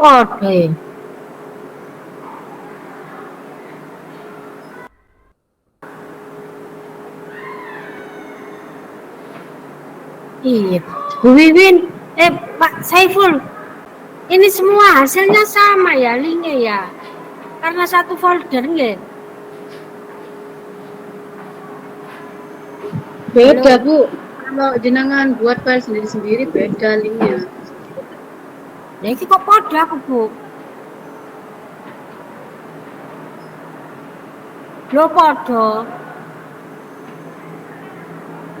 Oke. Iya, Bu Wiwin, Pak Saiful, ini semua hasilnya sama ya, linknya ya, karena satu folder nggih. Beda, Bu. Kalau jenengan buat file sendiri-sendiri beda linknya. Nah, ini kok podo aku, Bu. Lo podo.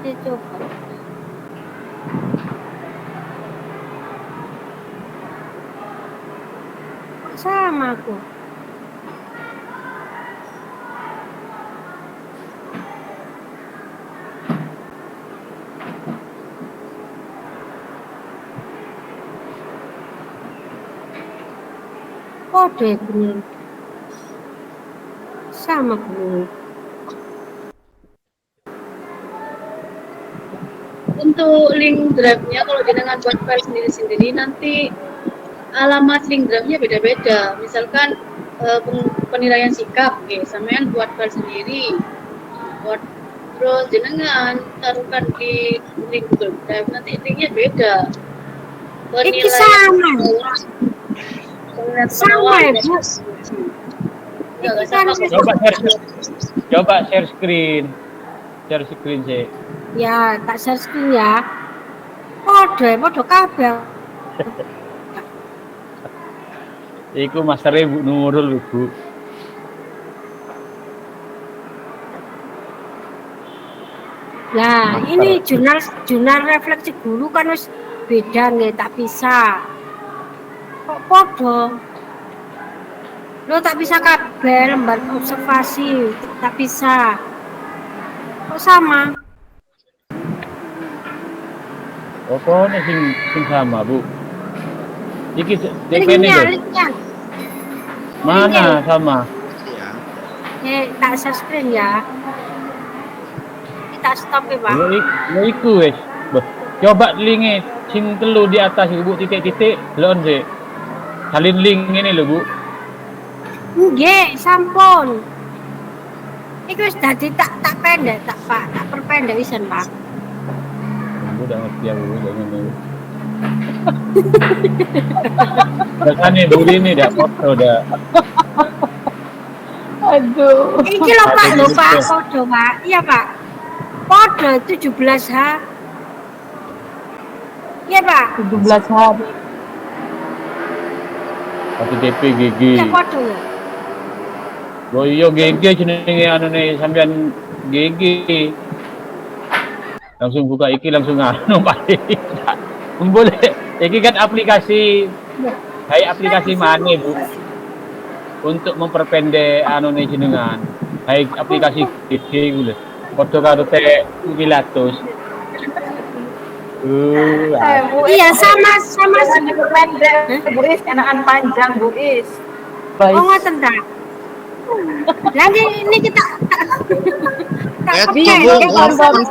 Ini coba. Sama aku. Kode bener. Sama bener. untuk link drive-nya kalau jenengan buat file sendiri-sendiri nanti alamat link drive-nya beda-beda. Misalkan penilaian sikap, sampean buat file sendiri. Terus jenengan taruhkan di link Google Drive, nanti linknya beda. Iki sama. Sama ya, Bu. Iki kan Coba share screen. Share screen sih. ya tak share screen ya. Podo kabeh. Iku masternya Bu Nurul, Bu. Nah, ini jurnal refleksi guru kan wis beda nggih, tak bisa. Kok podo? Lo tak bisa kabel lembar observasi, tak bisa. Kok sama? Apa nih sing sama, Bu? Iki Linknya. Mana sama? Tak share screen ya. Kita stop ya, Pak. Lo iku wis. Coba linknya sing telu di atas Bu, titik-titik delon sih. Salin link ini lho, Bu. Nggih, sampun. Iku wis dadi tak pendek, tak perpendek wisan, Pak. Aku udah ngerti aku jangan dulu. Bahkan nih Bu ini udah foto udah. Aduh. Iki lho Pak, foto Pak. Iya Pak. Foto 17H. Iya Pak. 17 hari. Satu DP GG. Iya foto lho. Lo iya GG jenenge anu nih sampean GG. Langsung buka iki langsung anu Pak. Boleh. Iki kan aplikasi kayak aplikasi mana Bu? Untuk memperpendek anu nih jenengan. Kayak aplikasi GG gitu. Foto karo teh Pilatus. Iya sama Pendek, Bu Is, enakan panjang Bu Is. Oh ngoten ta. Lagi ini kita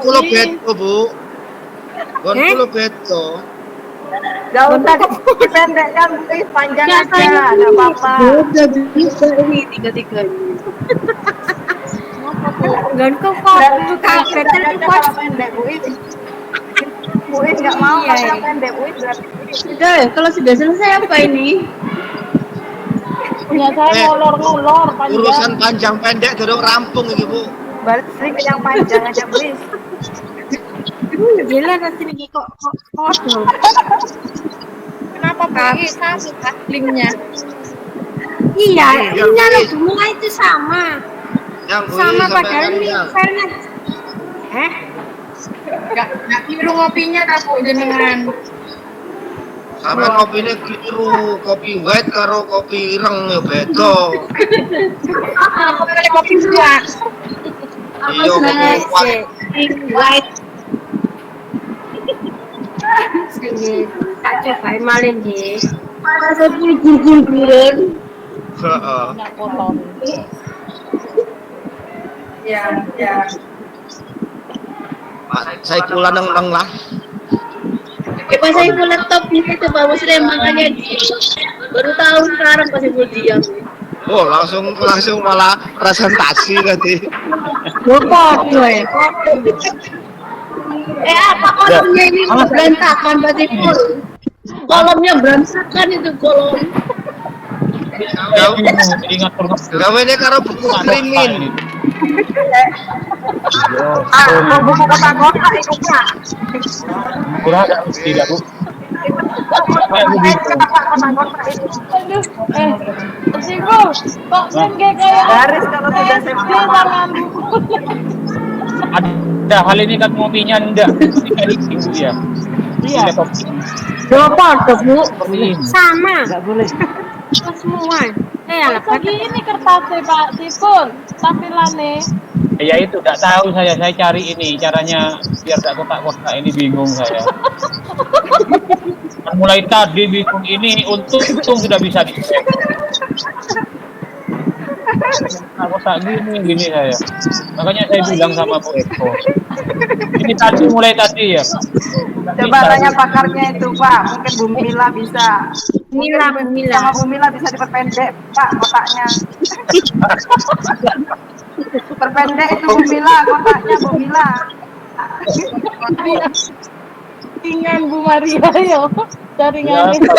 Kulo beto, Bu. Kulo beto. Gak usah dipendekkan Bu Is, panjang aja, gak apa-apa. Udah bisa ini tiga-tiga. Gonku foto kabeh terus foto Pendek Bu Is. Bu Is gak mau yang pendek Bu Is berarti. Sudah, kalau sudah selesai apa ini? Punya saya ngulur panjang. Urusan panjang pendek dorong rampung iki, Bu. Balik ke yang panjang aja Bu Is. gila nanti lagi kok foto. Kenapa Bu Is sama linknya? Iya, ini lo semua itu sama. Yang Sama padahal ini filenya. Gak keliru ngopinya tak Bu jenengan. sama kopine keliru, kopi white karo kopi ireng ya beda. Aku kali kopi dua. Iya kopi white. Sini tak cobain malin nggih. Masa gul-gul-guluran. Heeh. Ya. Saya kula neng lah. Pas saya full laptop itu Pak Muslim, makanya baru tahu sekarang pas ibu diam. Oh, langsung malah presentasi tadi. Foto ya. Apa kolomnya ini berantakan berarti full. Kolomnya berantakan itu kolom. Ingat pernah Gawene karo buku krimin. Buku kotak-kotak itu Pak. kurang ada tidak Bu? Garis kalau sudah saya Ada hal ini kan ngopinya enggak? Ketika di situ ya. Iya. Foto Bu. Sama. nggak boleh. Semua. Alah, Ini kertasnya Pak Sipur, tampilannya. Ya itu enggak tahu saya cari ini caranya biar enggak kotak-kotak ini bingung saya. Mulai tadi bingung ini untung sudah bisa di kotak gini saya. Makanya saya bilang sama Bu Eko. Ini mulai tadi ya. Coba tanya pakarnya itu Pak, mungkin Bu Mila bisa. Mila, Bu Mila. Sama Bu Mila bisa diperpendek Pak kotaknya. Perpendek itu Bu Mila, kotaknya Bu Mila. Jaringan Bu Maria yo. Jaringan itu.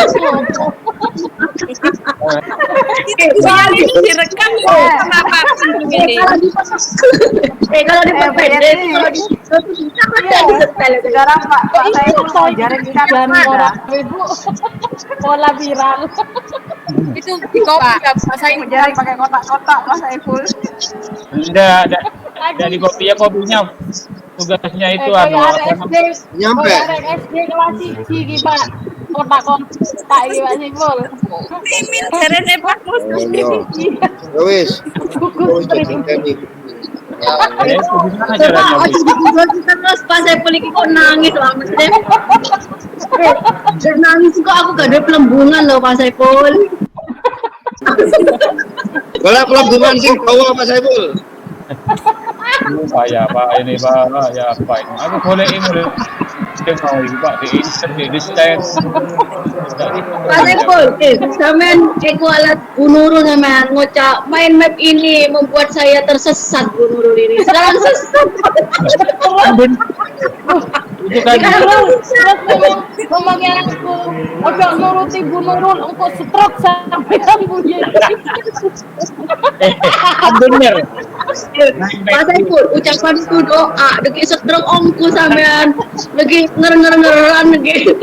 Soalnya ini direkam kenapa begini? Kalau diperpendek, Sekarang Pak saya mau jaringkan Dan ada. orang Ibu pola viral. Itu di kopi ya, Pak. Saya Mau jaring pakai kotak-kotak Mas Saiful. Enggak di kopinya tugasnya itu Kayak apa ada namanya? SD, Nyampe. kayak ada SD kelas 1 iki Pak. Kotak-kotak iki Pak Sipul. mimin jarene Pak Mus. Ya wis. Wis jadi Ya, itu gimana caranya? Bu? terus pas saya peliki kok nangis lah maksudnya. Nangis kok aku gak ada pelembungan loh Pak Saiful. Kalau pelabuhan sing bawa Mas Saiful. Pak ya Pak ini Pak ya Pak ini. Aku boleh ini dia mau ini Pak di insert di stand. Pak Saiful, sampean Eko alat Bu Nurul sampean ngocak main map ini membuat saya tersesat Bu Nurul ini. Sekarang sesat. Itu kan Ngomongnya aku udah nuruti Bu Nurul engkau stroke sampean Bu Yeni. bener. Pak Saiful, ucapan itu doa, lagi stroke ongku sampean, lagi ngeran lagi.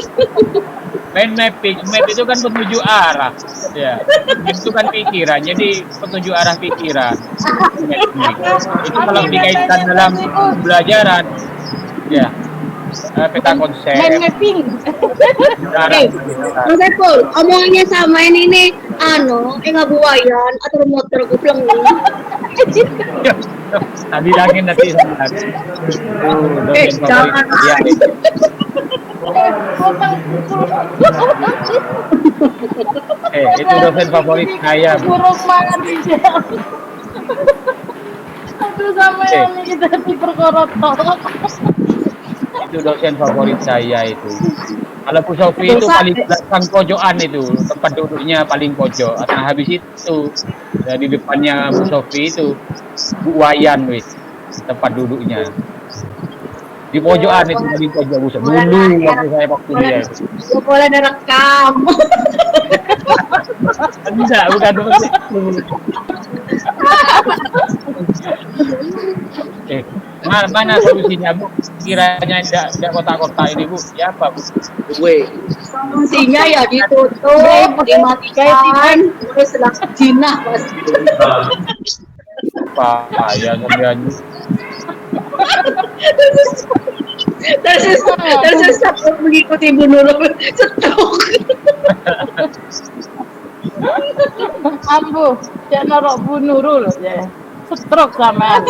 Map itu kan petunjuk arah, ya. Itu kan pikiran, jadi petunjuk arah pikiran. Itu kalau dikaitkan dalam pembelajaran, ya. Peta konsep. Mapping. Mas Saiful, omongannya sama ini enggak buayan atau motor goblong nih. Tadi lagi nanti Jangan. ya. Itu dosen favorit saya. Burung mandi. Aduh sama yang kita diperkorotok. Itu dosen favorit saya itu. Kalau Bu Sofi itu paling belakang pojokan itu, tempat duduknya paling pojok. Nah habis itu di depannya Bu Sofi itu Bu Wayan wis tempat duduknya. Di pojokan itu paling pojok Bu Sofi. Dulu waktu saya waktu dia itu. Gak boleh direkam. Enggak, bukan dosen. Mana solusinya Bu? Kiranya tidak kotak-kotak ini Bu, ya apa Bu? Fungsinya ya ditutup, dimatikan, terus langsung jinah pasti. Pak, ya sampean. Tersesat mengikuti Bu Nurul stroke. Ambu, cek norok Bu Nurul ya. Stroke sama.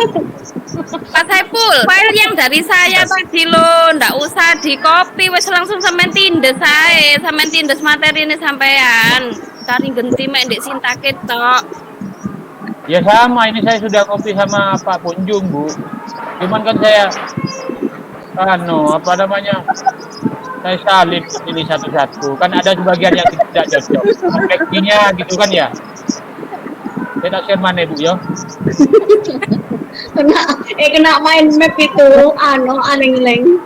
Pak Saiful, file yang dari saya tadi lo, ndak usah di copy, wes langsung sampean tindes saya, sampean tindes materi ini sampean. Cari genti mek ndek sintake tok. Ya sama, ini saya sudah kopi sama Pak Punjung Bu. Cuman kan saya apa namanya? Saya salib ini satu-satu. Kan ada sebagian yang tidak cocok. Kompleksinya gitu kan ya. Saya tak share mana Bu ya. Kena main map itu aneng-leng.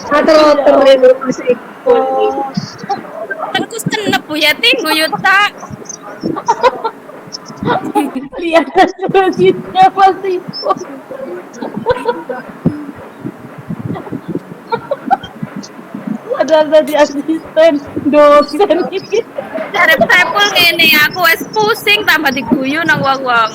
Atau itu masih Tenku senep Bu Yati guyut tak. Lihat solusinya pasti. Ada jadi asisten dosen ini. Cari Saiful ngene, aku wes pusing tambah diguyu nang wong-wong.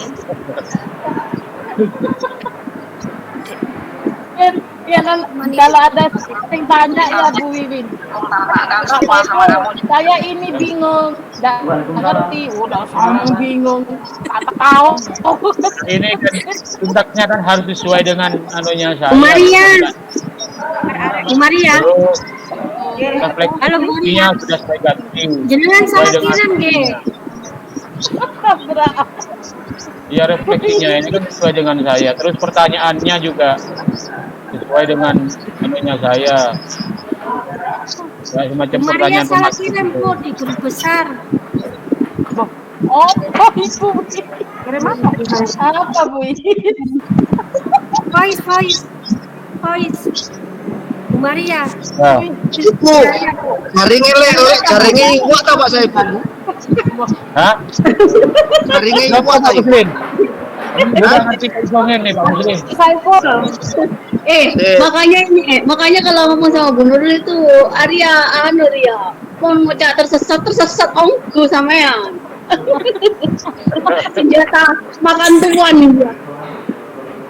Ya kan kalau ada yang tanya ya Bu Wiwin. Pak Saiful, saya ini bingung, nggak ngerti, udah sama bingung, tak tahu. Ini kan tuntaknya kan harus sesuai dengan anunya saya. Maria. Halo Bu Maria. Sudah saya ganti. Jenengan salah kirim nggih. Iya, refleksinya ini kan sesuai dengan saya. Terus pertanyaannya juga sesuai dengan anunya saya. Ya, semacam Maria pertanyaan salah pemasuk kirim gitu. kok di grup besar. Oh, ibu. Kirim apa? Apa, Bu? Voice. Bu Maria. Nah, Bu, jaringe lek jaringe iwak ta Pak Saiful? hah? Jaringe Kenapa iwak ta? Pak Muslim? Udah ngerti konsongen nih Pak Muslim. Saiful. Makanya kalau ngomong sama Bu Nurul itu Arya mau ngocak tersesat ongku sampean. Senjata makan tuan dia.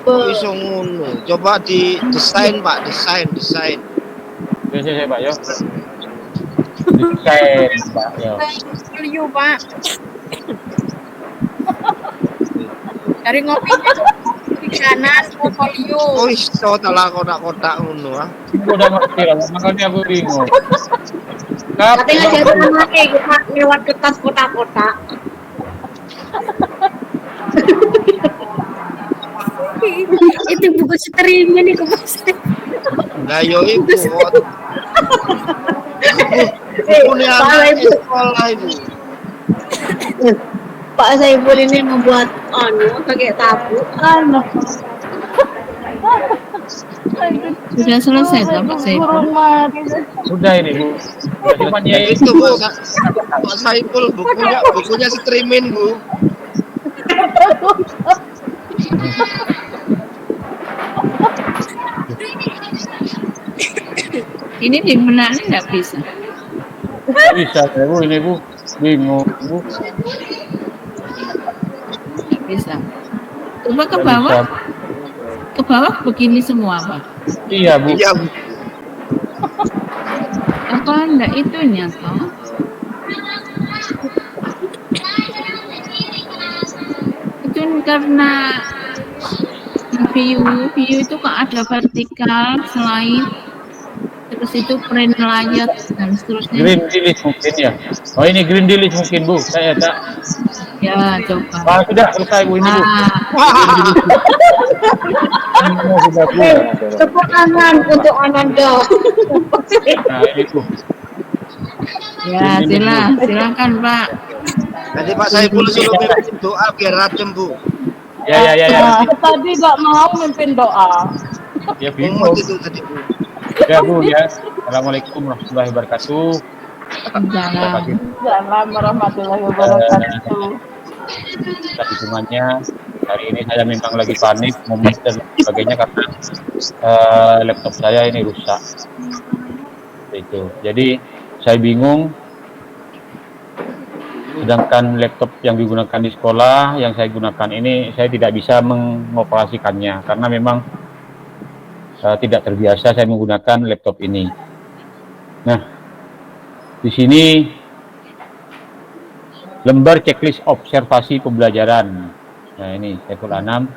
Kok iso ngono? Coba di desain Pak, desain. Saya Pak yo. Desain Pak yo. Folio, Pak. Dari ngopinya di kanan folio. Oh iso talah kotak-kotak ngono ah. Udah ngerti lah, makanya aku bingung. Katanya ngajarin anaknya kita lewat kertas kotak-kotak. Itu buku streamnya nih ke Mas. Lah yo iku. Bukunya anak sekolah itu. Pak Saiful ini membuat pakai tabu. Sudah selesai toh, Pak Saiful? Sudah ini Bu. Depannya Itu Bu, Pak Saiful bukunya streaming Bu. Ini dimenangin nggak bisa. nggak bisa ya Bu, ini Bu. Bingung Bu. Nggak bisa. Coba ke Nggak bawah. bisa. Ke bawah begini semua, Pak. Iya Bu. Iya Bu. Apa enggak itunya toh? Itu karena view itu kok ada vertikal, slide, terus itu print layar dan seterusnya. Green delete mungkin ya. Oh ini green delete mungkin Bu. Saya tak. Ya coba. Ah sudah selesai Bu ini Bu. Sudah Bu. Tepuk tangan untuk Ananda. Nah ini Bu. Ya silakan Pak. Nanti Pak Saiful suruh mimpin doa biar adem Bu. Ya. Tadi nggak mau mimpin doa. Ya Mumet bingung. itu tadi Bu. Ya Bu ya. Assalamualaikum warahmatullahi wabarakatuh. Jangan. Assalamualaikum warahmatullahi wabarakatuh. Atas dukungannya hari ini saya memang lagi panik, mumet dan sebagainya karena laptop saya ini rusak. Itu. Jadi saya bingung. Sedangkan laptop yang digunakan di sekolah yang saya gunakan ini saya tidak bisa mengoperasikannya karena memang tidak terbiasa saya menggunakan laptop ini. Nah, di sini lembar checklist observasi pembelajaran. Nah ini Saiful Anam,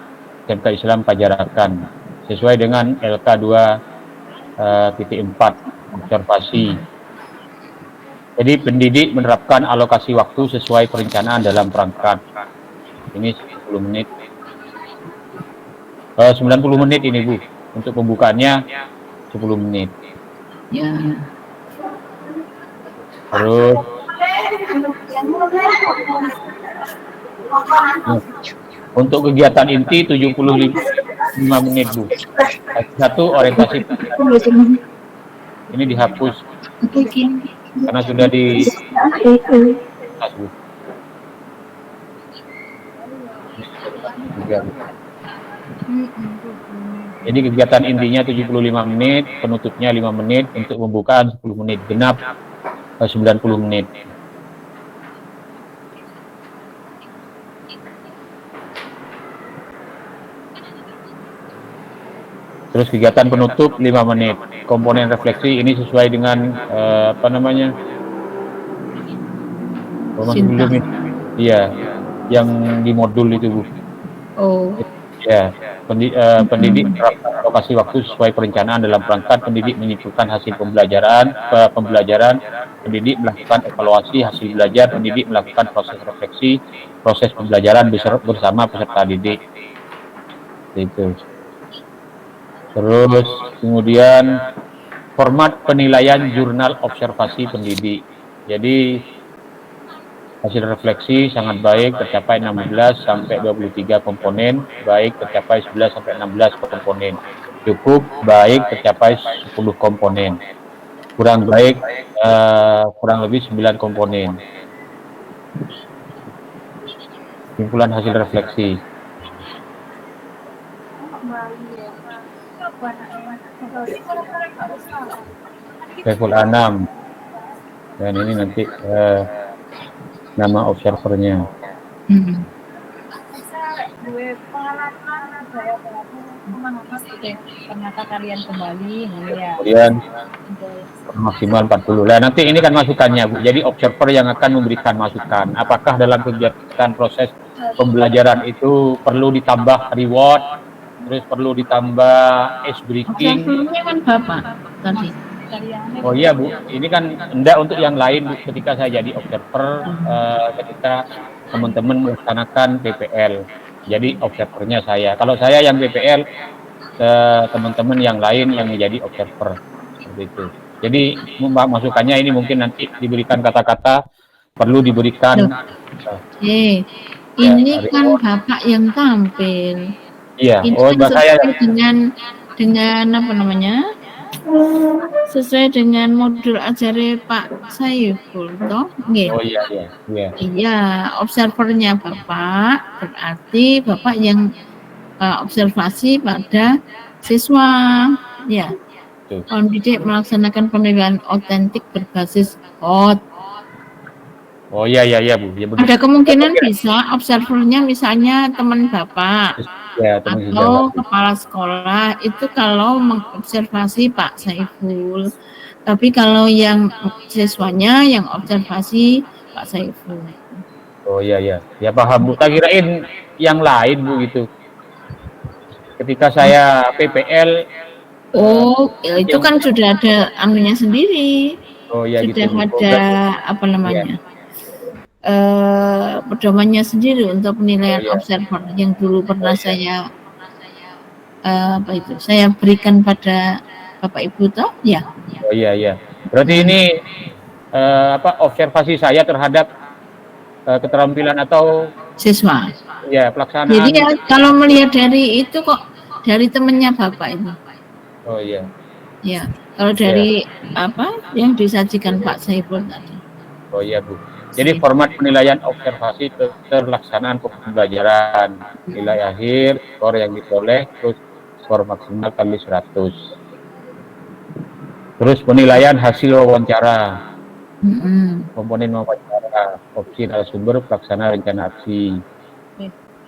SMK Islam Pajarakan, sesuai dengan LK 2.4 observasi. Jadi pendidik menerapkan alokasi waktu sesuai perencanaan dalam perangkat. Ini 10 menit. 90 menit ini Bu. Untuk pembukaannya 10 menit. Ya. Terus untuk kegiatan inti 75 menit Bu. Satu orientasi. Ini dihapus karena sudah di Bu. Jadi kegiatan intinya 75 menit, penutupnya 5 menit, untuk pembukaan 10 menit, genap 90 menit. Terus kegiatan penutup 5 menit. Komponen refleksi ini sesuai dengan belum ini. Iya, yang di modul itu Bu. Oh. Ya, pendidik menerapkan alokasi waktu sesuai perencanaan dalam rangka pendidik menyimpulkan hasil pembelajaran, pendidik melakukan evaluasi hasil belajar, pendidik melakukan proses refleksi, proses pembelajaran bersama peserta didik. Itu. Terus kemudian format penilaian jurnal observasi pendidik. Jadi hasil refleksi sangat baik, tercapai 16 sampai 23 komponen, baik tercapai 11 sampai 16 komponen. Cukup baik tercapai 10 komponen. Kurang baik kurang lebih 9 komponen. Kesimpulan hasil refleksi. Level 6. Dan ini nanti nama observernya. Ternyata kalian kembali ya. Kemudian maksimal 40. Nah, nanti ini kan masukannya, Bu. Jadi observer yang akan memberikan masukan. Apakah dalam kegiatan proses pembelajaran itu perlu ditambah reward, terus perlu ditambah ice breaking? Observernya kan Bapak tadi. Oh iya, Bu, ini kan enggak untuk yang lain, Bu. Ketika saya jadi observer, ketika teman-teman melaksanakan PPL, jadi observernya saya. Kalau saya yang PPL, teman-teman yang lain yang menjadi observer, seperti itu. Jadi masukannya ini mungkin nanti diberikan kata-kata, perlu diberikan. Ini kan Bapak yang tampil. Iya. Ini Oh, kan saya dengan apa namanya? Sesuai dengan modul ajare Pak Saiful, toh? Nggih. Oh iya. Iya, observernya Bapak, berarti Bapak yang observasi pada siswa, ya. Pendidik melaksanakan penilaian otentik berbasis HOT. Oh iya, Bu. Ya, ada kemungkinan bisa observernya misalnya teman Bapak. Ya, atau kepala sekolah itu kalau mengobservasi Pak Saiful. Tapi kalau yang siswanya yang observasi Pak Saiful. Oh iya. Ya paham, Bu. Tak kirain yang lain, Bu, gitu. Ketika saya PPL. Oh, itu kan sudah ada anunya sendiri. Oh iya, sudah gitu. Ada apa namanya? Pedomannya sendiri untuk penilaian observer yang dulu pernah saya saya berikan pada Bapak Ibu toh ya. Oh iya. Berarti ini observasi saya terhadap keterampilan atau siswa. Ya, pelaksanaan. Jadi ya, kalau melihat dari itu kok dari temannya Bapak itu. Oh iya. Ya, kalau dari apa yang disajikan Pak Saiful tadi. Oh iya, Bu. Jadi format penilaian observasi terlaksanaan pembelajaran, nilai akhir, skor yang diperoleh, terus skor maksimal kali 100. Terus penilaian hasil wawancara, komponen wawancara, opsi narasumber, pelaksana rencana aksi,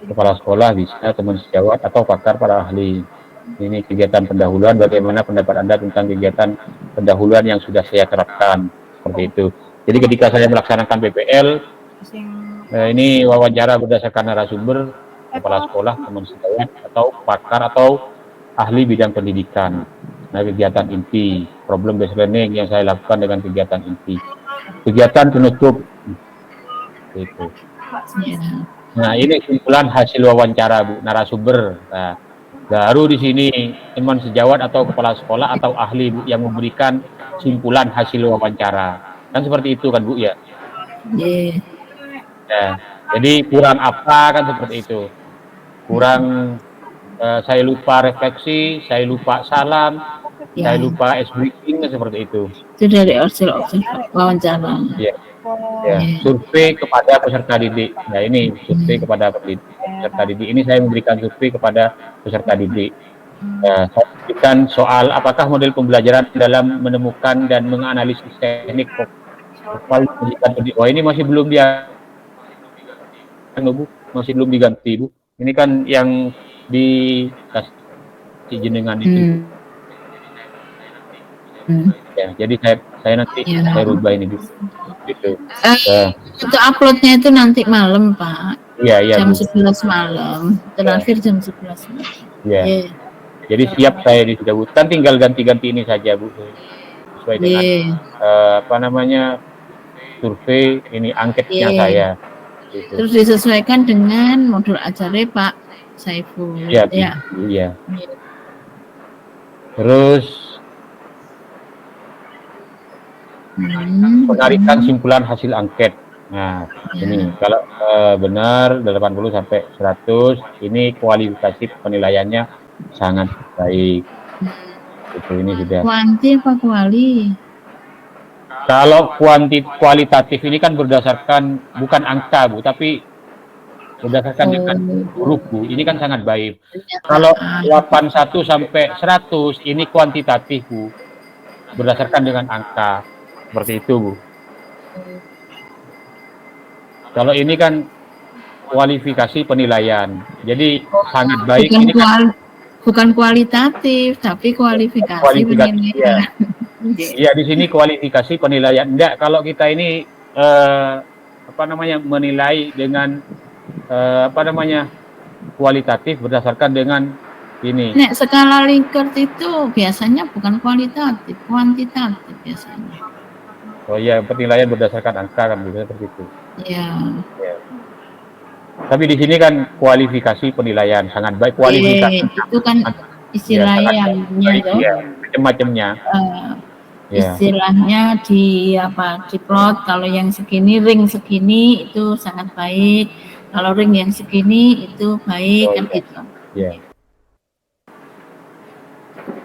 kepala sekolah bisa, teman sejawat atau pakar para ahli. Ini kegiatan pendahuluan, bagaimana pendapat Anda tentang kegiatan pendahuluan yang sudah saya terapkan, seperti itu. Jadi ketika saya melaksanakan PPL, ini wawancara berdasarkan narasumber, kepala sekolah, teman sejawat, atau pakar atau ahli bidang pendidikan. Nah, kegiatan inti, problem based learning yang saya lakukan dengan kegiatan inti. Kegiatan penutup, itu. Nah, ini kesimpulan hasil wawancara, Bu, narasumber. Nah, baru di sini teman sejawat atau kepala sekolah atau ahli, Bu, yang memberikan kesimpulan hasil wawancara. Kan seperti itu kan, Bu, ya? Ya, jadi kurang apa kan seperti itu. Kurang saya lupa refleksi, saya lupa salam, saya lupa ice breaking, seperti itu. Itu dari hasil wawancara. Ya. Survei kepada peserta didik. Nah, ini survei kepada peserta didik. Ini saya memberikan survei kepada peserta didik. Saya berikan soal apakah model pembelajaran dalam menemukan dan menganalisis teknik pendidikan pendidik. Oh, ini masih belum Bu, masih belum diganti, Bu. Ini kan yang dikasih jenengan itu. Ya, jadi saya nanti saya rubah ini, Bu. Gitu. Untuk uploadnya itu nanti malam, Pak. Iya, jam Bu. 11 malam. Terakhir jam 11 malam. Iya. Jadi siap saya ini sudah Bu. Kan tinggal ganti-ganti ini saja Bu. Sesuai dengan apa namanya survei ini angketnya saya. Gitu. Terus disesuaikan dengan modul ajarnya Pak Saiful. Iya, iya. Terus penarikan simpulan hasil angket. Nah, ini kalau benar 80 sampai 100, ini kualifikasi penilaiannya sangat baik. Itu ini sudah. Kuanti apa kuali? Kalau kualitatif ini kan berdasarkan bukan angka Bu, tapi berdasarkan dengan huruf Bu. Ini kan sangat baik. Kalau 81 sampai 100 ini kuantitatif Bu, berdasarkan dengan angka seperti itu Bu. Kalau ini kan kualifikasi penilaian, jadi sangat baik. Bukan, ini kan, bukan kualitatif, tapi kualifikasi penilaian. Iya, di sini kualifikasi penilaian. Enggak, kalau kita ini apa namanya menilai dengan apa namanya kualitatif berdasarkan dengan ini. Nek skala Likert itu biasanya bukan kualitatif, kuantitatif biasanya. Oh iya, penilaian berdasarkan angka kan seperti itu. Iya. Ya. Tapi di sini kan kualifikasi penilaian sangat baik. Kualifikasi itu kan istilahnya macam-macamnya. Istilahnya di apa di plot, kalau yang segini ring segini itu sangat baik, kalau ring yang segini itu baik kan gitu. Ya.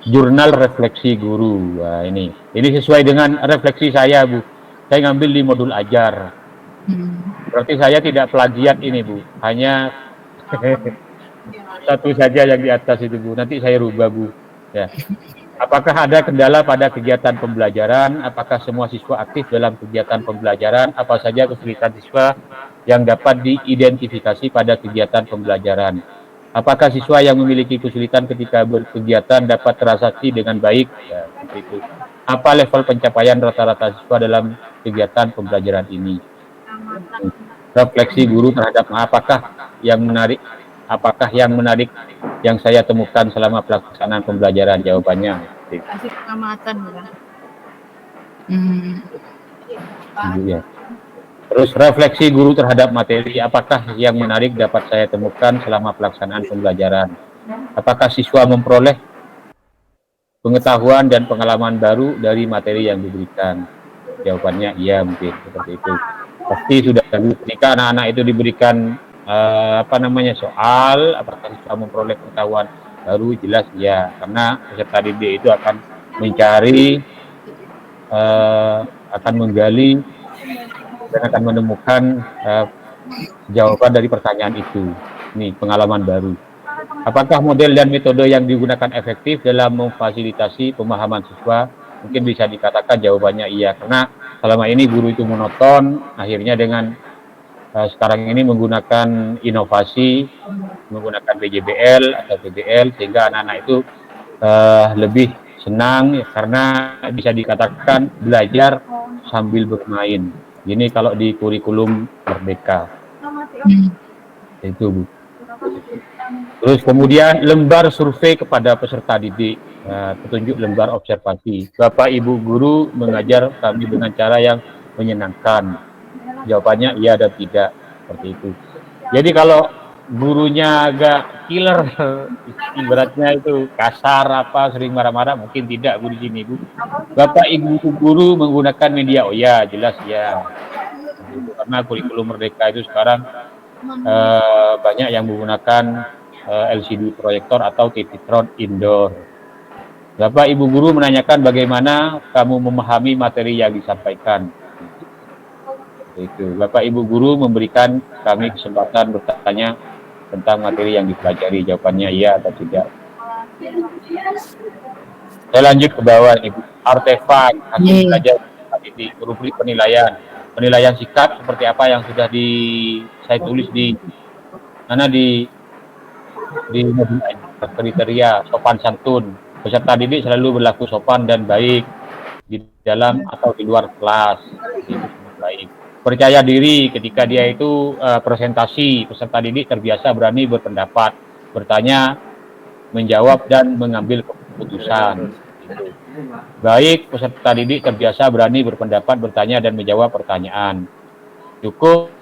Jurnal refleksi guru. Nah, ini sesuai dengan refleksi saya Bu. Saya ngambil di modul ajar. Berarti saya tidak plagiat ini Bu, hanya satu saja yang di atas itu Bu. Nanti saya rubah Bu. Ya. Apakah ada kendala pada kegiatan pembelajaran? Apakah semua siswa aktif dalam kegiatan pembelajaran? Apa saja kesulitan siswa yang dapat diidentifikasi pada kegiatan pembelajaran? Apakah siswa yang memiliki kesulitan ketika berkegiatan dapat transaksi dengan baik? Ya, seperti itu. Apa level pencapaian rata-rata siswa dalam kegiatan pembelajaran ini? Refleksi guru terhadap apakah yang menarik yang saya temukan selama pelaksanaan pembelajaran? Jawabannya kasih pengamatan ya. Terus refleksi guru terhadap materi, apakah yang menarik dapat saya temukan selama pelaksanaan pembelajaran? Apakah siswa memperoleh pengetahuan dan pengalaman baru dari materi yang diberikan? Jawabannya iya, mungkin seperti itu. Pasti sudah ketika anak-anak itu diberikan apa namanya soal, apakah siswa memperoleh pengetahuan baru? Jelas ya, karena peserta didik itu akan mencari, akan menggali dan akan menemukan jawaban dari pertanyaan itu. Ini pengalaman baru. Apakah model dan metode yang digunakan efektif dalam memfasilitasi pemahaman siswa? Mungkin bisa dikatakan jawabannya iya, karena selama ini guru itu monoton, akhirnya dengan sekarang ini menggunakan inovasi, menggunakan PJBL atau PBL, sehingga anak-anak itu lebih senang ya, karena bisa dikatakan belajar sambil bermain. Ini kalau di kurikulum Merdeka. Itu Bu. Terus kemudian lembar survei kepada peserta didik, petunjuk lembar observasi. Bapak Ibu guru mengajar kami dengan cara yang menyenangkan. Jawabannya iya dan tidak, seperti itu. Jadi kalau gurunya agak killer, ibaratnya itu kasar apa, sering marah-marah, mungkin tidak Bu di sini Bu. Bapak Ibu guru menggunakan media, oh ya jelas ya. Karena kurikulum Merdeka itu sekarang banyak yang menggunakan LCD proyektor atau TV-tron indoor. Bapak Ibu guru menanyakan bagaimana kamu memahami materi yang disampaikan. Itu. Bapak Ibu guru memberikan kami kesempatan bertanya tentang materi yang dipelajari. Jawabannya iya atau tidak. Saya lanjut ke bawah Ibu. Artefak hasil belajar di rubrik penilaian. Penilaian sikap seperti apa yang sudah saya tulis di mana di modul kriteria sopan santun. Peserta didik selalu berlaku sopan dan baik di dalam atau di luar kelas. Itu baik. Percaya diri ketika dia itu presentasi, peserta didik terbiasa berani berpendapat, bertanya menjawab dan mengambil keputusan. Gitu. Baik, peserta didik terbiasa berani berpendapat, bertanya dan menjawab pertanyaan. Cukup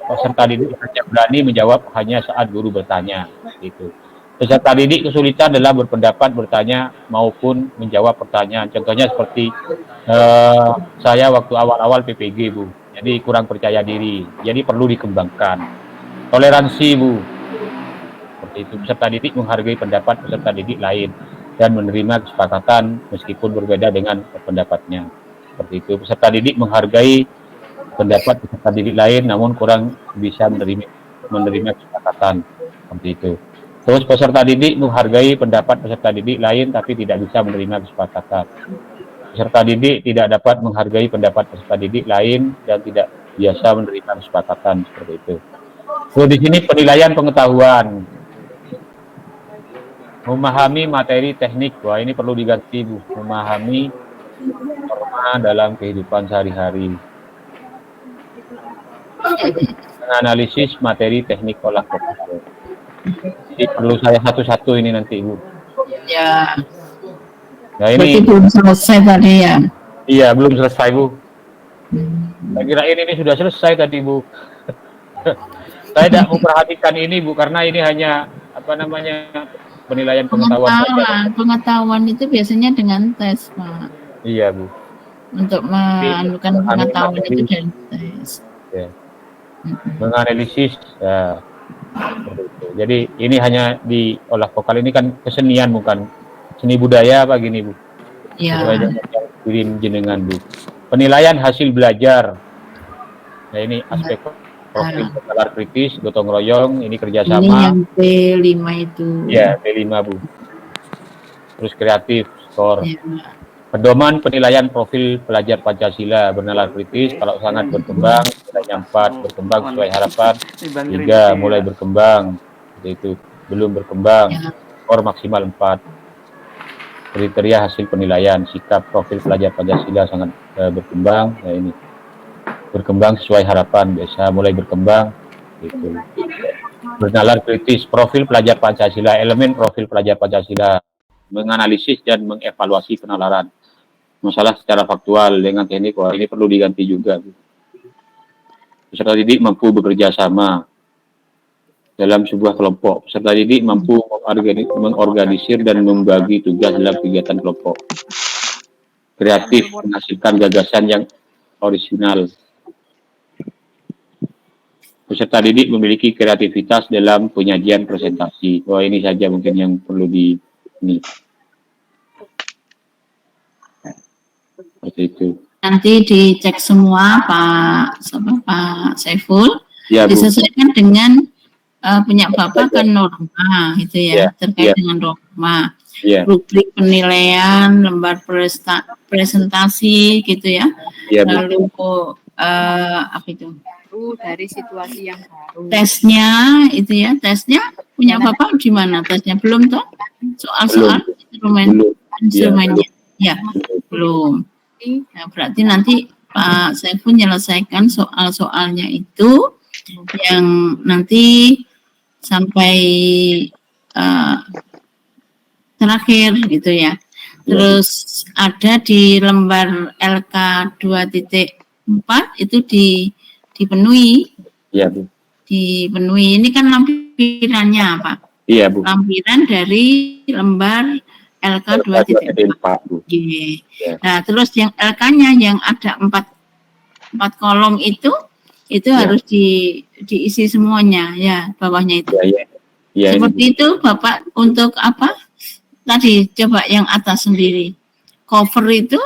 peserta didik hanya berani menjawab hanya saat guru bertanya. Gitu. Peserta didik kesulitan dalam berpendapat, bertanya maupun menjawab pertanyaan. Contohnya seperti saya waktu awal-awal PPG, Bu. Jadi kurang percaya diri. Jadi perlu dikembangkan. Toleransi, Bu. Seperti itu. Peserta didik menghargai pendapat peserta didik lain dan menerima kesepakatan meskipun berbeda dengan pendapatnya. Seperti itu. Peserta didik menghargai pendapat peserta didik lain namun kurang bisa menerima kesepakatan. Seperti itu. Terus peserta didik menghargai pendapat peserta didik lain tapi tidak bisa menerima kesepakatan. Peserta didik tidak dapat menghargai pendapat peserta didik lain dan tidak biasa menerima kesepakatan. Seperti itu. Terus di sini penilaian pengetahuan. Memahami materi teknik. Wah, ini perlu diganti, Bu. Memahami norma dalam kehidupan sehari-hari. Menganalisis materi teknik olah komputer. Jadi perlu saya satu-satu ini nanti, Bu. Ya. Nah, Berarti ini belum selesai tadi ya. iya belum selesai, Bu. Saya kira ini sudah selesai tadi, Bu. Saya tidak memperhatikan ini, Bu, karena ini hanya penilaian pengetahuan saja. Pengetahuan itu biasanya dengan tes, Pak. Iya, Bu. Untuk menganukan pengetahuan itu dari tes. Ya. Menganalisis. Ya. Jadi ini hanya di olah vokal ini kan kesenian, bukan seni budaya apa gini, Bu? Ya. Kirim jenengan, Bu. Penilaian hasil belajar. Nah, ini aspek profil nalar kritis, gotong royong, ini kerjasama. Ini yang P5 itu. Ya, P5, Bu. Terus kreatif, skor. Ya. Pedoman penilaian profil pelajar Pancasila bernalar kritis, kalau sangat berkembang, nilainya 4, berkembang sesuai harapan, 3, mulai berkembang, itu belum berkembang, skor maksimal 4. Kriteria hasil penilaian, sikap profil pelajar Pancasila sangat berkembang, nah ini berkembang sesuai harapan, biasa mulai berkembang, gitu. Bernalar kritis, profil pelajar Pancasila, elemen profil pelajar Pancasila, menganalisis dan mengevaluasi penalaran. Masalah secara faktual dengan teknik, wah ini perlu diganti juga. Peserta didik mampu bekerja sama dalam sebuah kelompok. Peserta didik mampu mengorganisir dan membagi tugas dalam kegiatan kelompok. Kreatif, menghasilkan gagasan yang orisinal. Peserta didik memiliki kreativitas dalam penyajian presentasi. Wah ini saja mungkin yang perlu ini. Seperti itu. Nanti dicek semua Pak Saiful, Ya, Bu. disesuaikan dengan punya Bapak kan norma itu ya, terkait dengan norma. Rubrik penilaian, lembar presentasi gitu ya. Lalu apa itu? Dari situasi yang baru. Tesnya itu ya, tesnya punya Bapak di mana? Tesnya belum toh? Soal-soal instrumennya. Ya, belum. Nah, berarti nanti Pak Saiful menyelesaikan soal-soalnya itu yang nanti sampai terakhir gitu ya. Terus ada di lembar LK 2.4 itu dipenuhi. Iya, Bu. Dipenuhi. Ini kan lampirannya, Pak. Iya, Bu. Lampiran dari lembar LK 2.4. Bu. Nah, terus yang LK-nya yang ada 4 kolom itu harus diisi semuanya ya, bawahnya itu. Seperti itu, Bapak, untuk apa? Tadi coba yang atas sendiri. Cover itu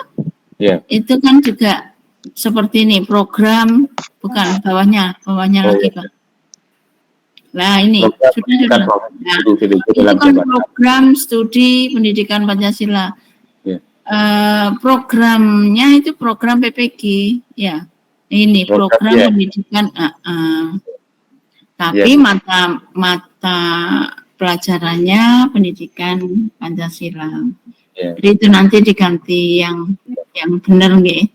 itu kan juga seperti ini, program, bukan bawahnya lagi, Pak. Nah, ini sudah. Nah, itu kan program studi pendidikan Pancasila. Programnya itu program PPG, ya. Ini program pendidikan. Tapi mata pelajarannya pendidikan Pancasila. Jadi itu nanti diganti yang benar nggih.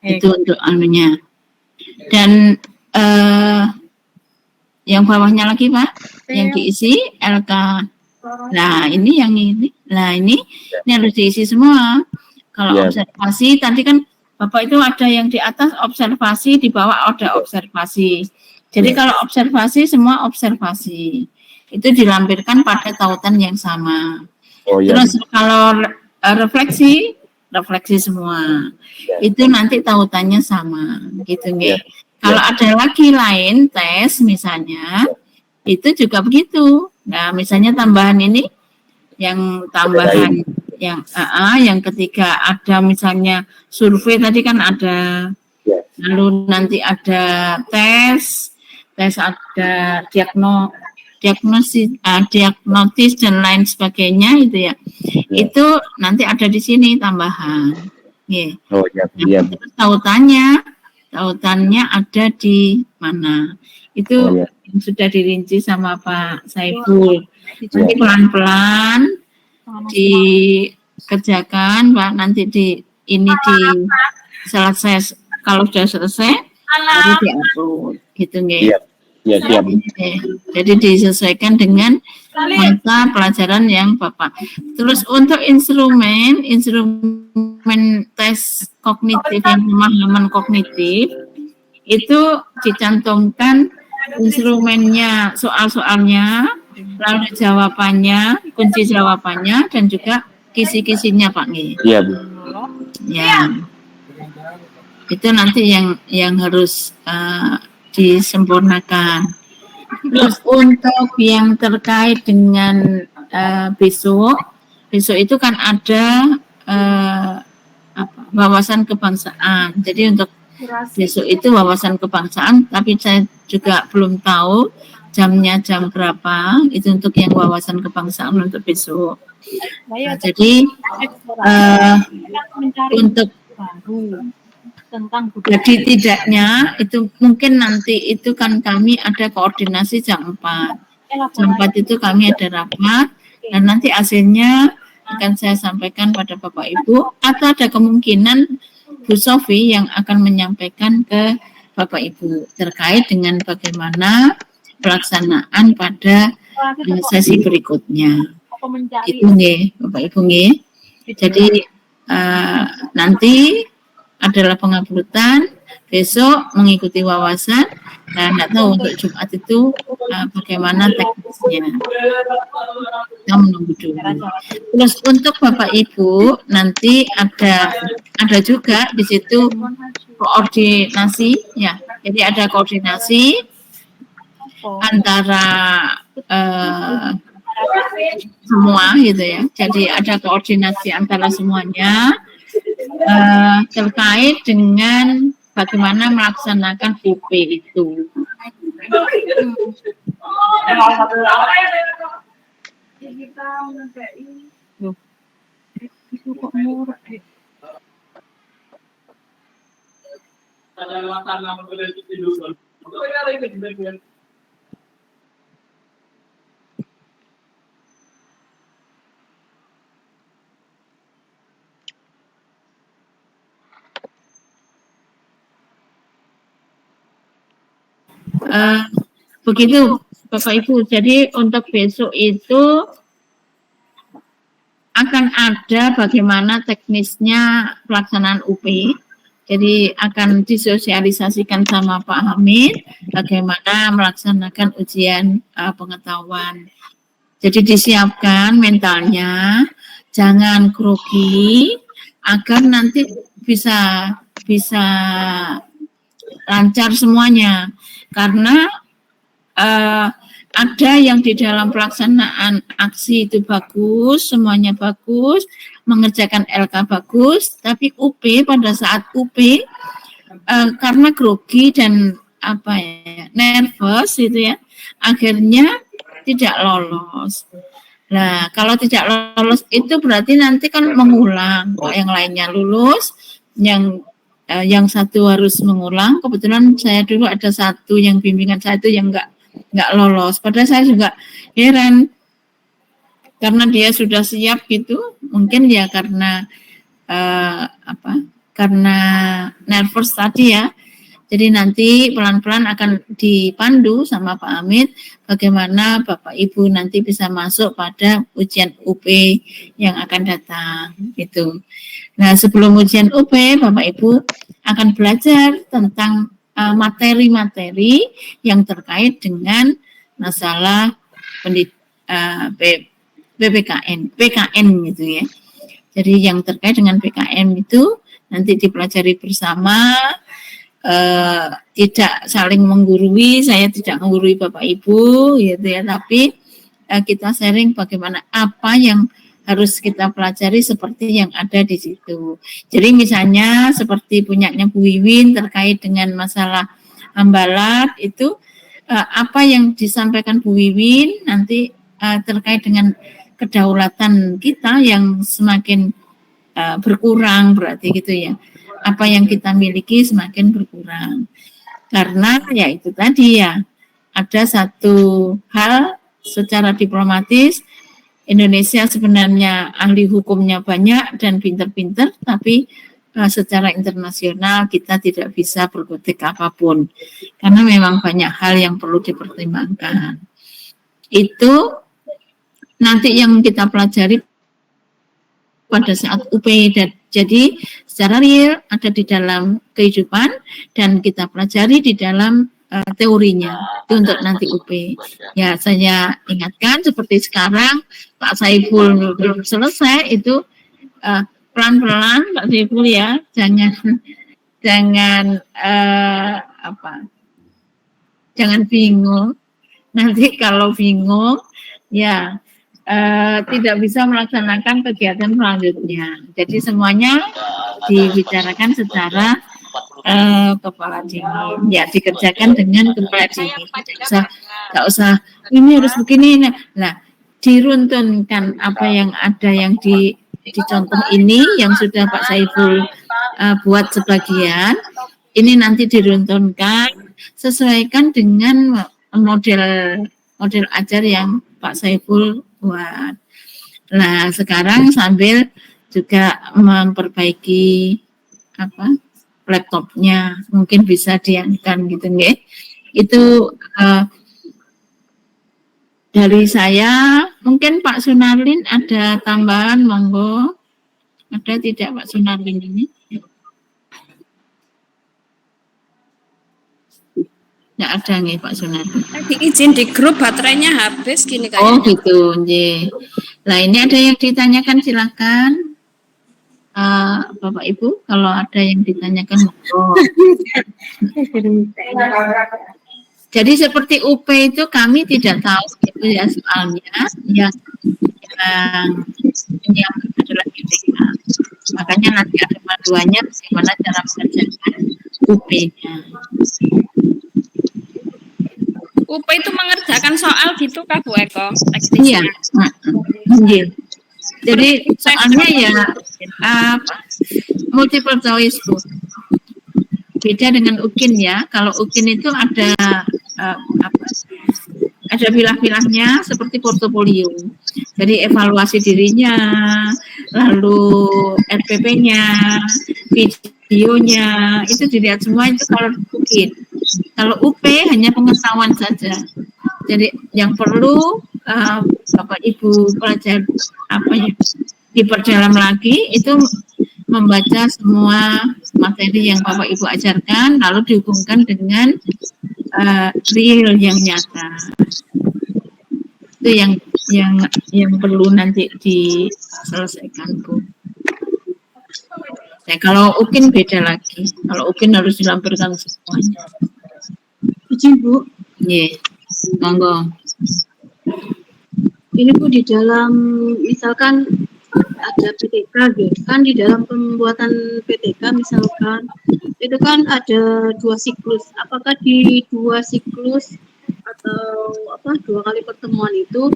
Itu untuk anunya. Dan yang bawahnya lagi, Pak. yang diisi LK. Nah, ini yang ini. Nah, ini harus diisi semua. Kalau observasi tadi kan Bapak itu ada yang di atas observasi, di bawah ada observasi. Jadi kalau observasi semua observasi. Itu dilampirkan pada tautan yang sama. Terus kalau refleksi semua. Itu nanti tautannya sama, gitu nggih. Kalau ada lagi lain tes misalnya, itu juga begitu. Nah, misalnya tambahan ini yang tambahan yang ketiga ada misalnya survei tadi kan ada, lalu nanti ada tes ada diagnosis dan lain sebagainya itu ya. Itu nanti ada di sini tambahan. Terus tautannya ada di mana? Itu yang sudah dirinci sama Pak Saiful. Nanti pelan-pelan dikerjakan, Pak. Nanti selesai. Kalau sudah selesai, baru diupload, gitu nggih. Jadi disesuaikan dengan mata pelajaran yang Bapak. Terus untuk instrumen tes kognitif yang pemahaman kognitif itu dicantumkan instrumennya, soal-soalnya, lalu jawabannya, kunci jawabannya, dan juga kisi-kisinya, Pak Ngi. Iya, Bu. Ya, itu nanti yang harus disempurnakan. Terus untuk yang terkait dengan besok itu kan ada wawasan kebangsaan. Jadi untuk besok itu wawasan kebangsaan, tapi saya juga belum tahu jamnya jam berapa. Itu untuk yang wawasan kebangsaan untuk besok. Nah, jadi untuk jadi tidaknya itu mungkin nanti itu kan kami ada koordinasi jam 4. Jam 4 itu kami ada rapat dan nanti hasilnya akan saya sampaikan pada Bapak Ibu, atau ada kemungkinan Bu Sofi yang akan menyampaikan ke Bapak Ibu terkait dengan bagaimana pelaksanaan pada sesi berikutnya. Itu nggih, Bapak Ibu nggih. Jadi nanti adalah penguploadan, besok mengikuti wawasan, dan tidak tahu untuk Jumat itu bagaimana teknisnya. Kita menunggu dulu. Terus untuk Bapak Ibu nanti ada juga di situ koordinasi, ya. Jadi ada koordinasi antara semua gitu ya. Jadi ada koordinasi antara semuanya terkait dengan bagaimana melaksanakan UP itu. Itu kok murah. Begitu Bapak Ibu. Jadi untuk besok itu akan ada bagaimana teknisnya pelaksanaan UP. Jadi akan disosialisasikan sama Pak Hamid bagaimana melaksanakan ujian pengetahuan. Jadi disiapkan mentalnya, jangan grogi agar nanti bisa lancar semuanya. Karena ada yang di dalam pelaksanaan aksi itu bagus, semuanya bagus, mengerjakan LK bagus, tapi UP pada saat UP karena grogi dan nervous itu ya, akhirnya tidak lolos. Nah, kalau tidak lolos itu berarti nanti kan mengulang. Kalau yang lainnya lulus, yang satu harus mengulang. Kebetulan saya dulu ada satu yang bimbingan saya itu yang nggak lolos. Padahal saya juga heran karena dia sudah siap gitu. Mungkin ya karena karena nervous tadi ya. Jadi nanti pelan-pelan akan dipandu sama Pak Amit bagaimana Bapak Ibu nanti bisa masuk pada ujian UP yang akan datang gitu. Nah, sebelum ujian UP Bapak Ibu akan belajar tentang materi-materi yang terkait dengan masalah PKN gitu ya. Jadi yang terkait dengan PKN itu nanti dipelajari bersama, tidak saling menggurui, saya tidak menggurui Bapak Ibu gitu ya, tapi kita sharing bagaimana apa yang harus kita pelajari seperti yang ada di situ. Jadi misalnya seperti punyanya Bu Wiwin terkait dengan masalah hambalat itu apa yang disampaikan Bu Wiwin nanti terkait dengan kedaulatan kita yang semakin berkurang berarti gitu ya. Apa yang kita miliki semakin berkurang. Karena ya itu tadi ya, ada satu hal secara diplomatis, Indonesia sebenarnya ahli hukumnya banyak dan pinter-pinter, tapi secara internasional kita tidak bisa berkutik apapun. Karena memang banyak hal yang perlu dipertimbangkan. Itu nanti yang kita pelajari pada saat UP. Jadi secara real ada di dalam kehidupan dan kita pelajari di dalam teorinya itu untuk nanti UP. Ya saya ingatkan seperti sekarang Pak Saiful belum selesai itu pelan-pelan Pak Saiful ya, jangan jangan bingung. Nanti kalau bingung ya tidak bisa melaksanakan kegiatan selanjutnya. Jadi semuanya dibicarakan secara kepala dingin, ya dikerjakan dengan kepala dingin. Tidak usah ini harus begini. Nah, diruntunkan apa yang ada yang di contoh ini yang sudah Pak Saiful buat sebagian. Ini nanti diruntunkan, sesuaikan dengan model ajar yang Pak Saiful buat. Nah, sekarang sambil juga memperbaiki laptopnya, mungkin bisa diangkat gitu nggih. Itu dari saya. Mungkin Pak Sunarlin ada tambahan, monggo. Ada tidak Pak Sunarlin ini? Nggak ada nih Pak Sunarlin. Tadi izin di grup baterainya habis gini kayaknya. Oh gitu, nggih. Nah ini ada yang ditanyakan silakan. Bapak Ibu, kalau ada yang ditanyakan. Jadi seperti UP itu kami tidak tahu itu ya soalnya yang adalah PTK. Makanya nanti ada panduannya bagaimana cara mengerjakan UP-nya. UP itu mengerjakan soal gitu Kak Bu Eko? Iya. Jadi soalnya ya multiple choice Bu. Beda dengan UKIN ya. Kalau UKIN itu ada ada pilah-pilahnya seperti portofolio. Jadi evaluasi dirinya, lalu RPP-nya, videonya, itu dilihat semua itu kalau UKIN. Kalau UP hanya pengetahuan saja. Jadi yang perlu Bapak Ibu pelajar diperdalam lagi itu membaca semua materi yang Bapak Ibu ajarkan lalu dihubungkan dengan real yang nyata. Itu yang perlu nanti diselesaikan Bu. Nah, kalau UKIN beda lagi. Kalau UKIN harus dilampirkan semuanya. Izin Bu. Iya. Monggo. Ini Bu di dalam misalkan ada PTK kan di dalam pembuatan PTK misalkan itu kan ada 2 siklus. Apakah di 2 siklus atau 2 kali pertemuan itu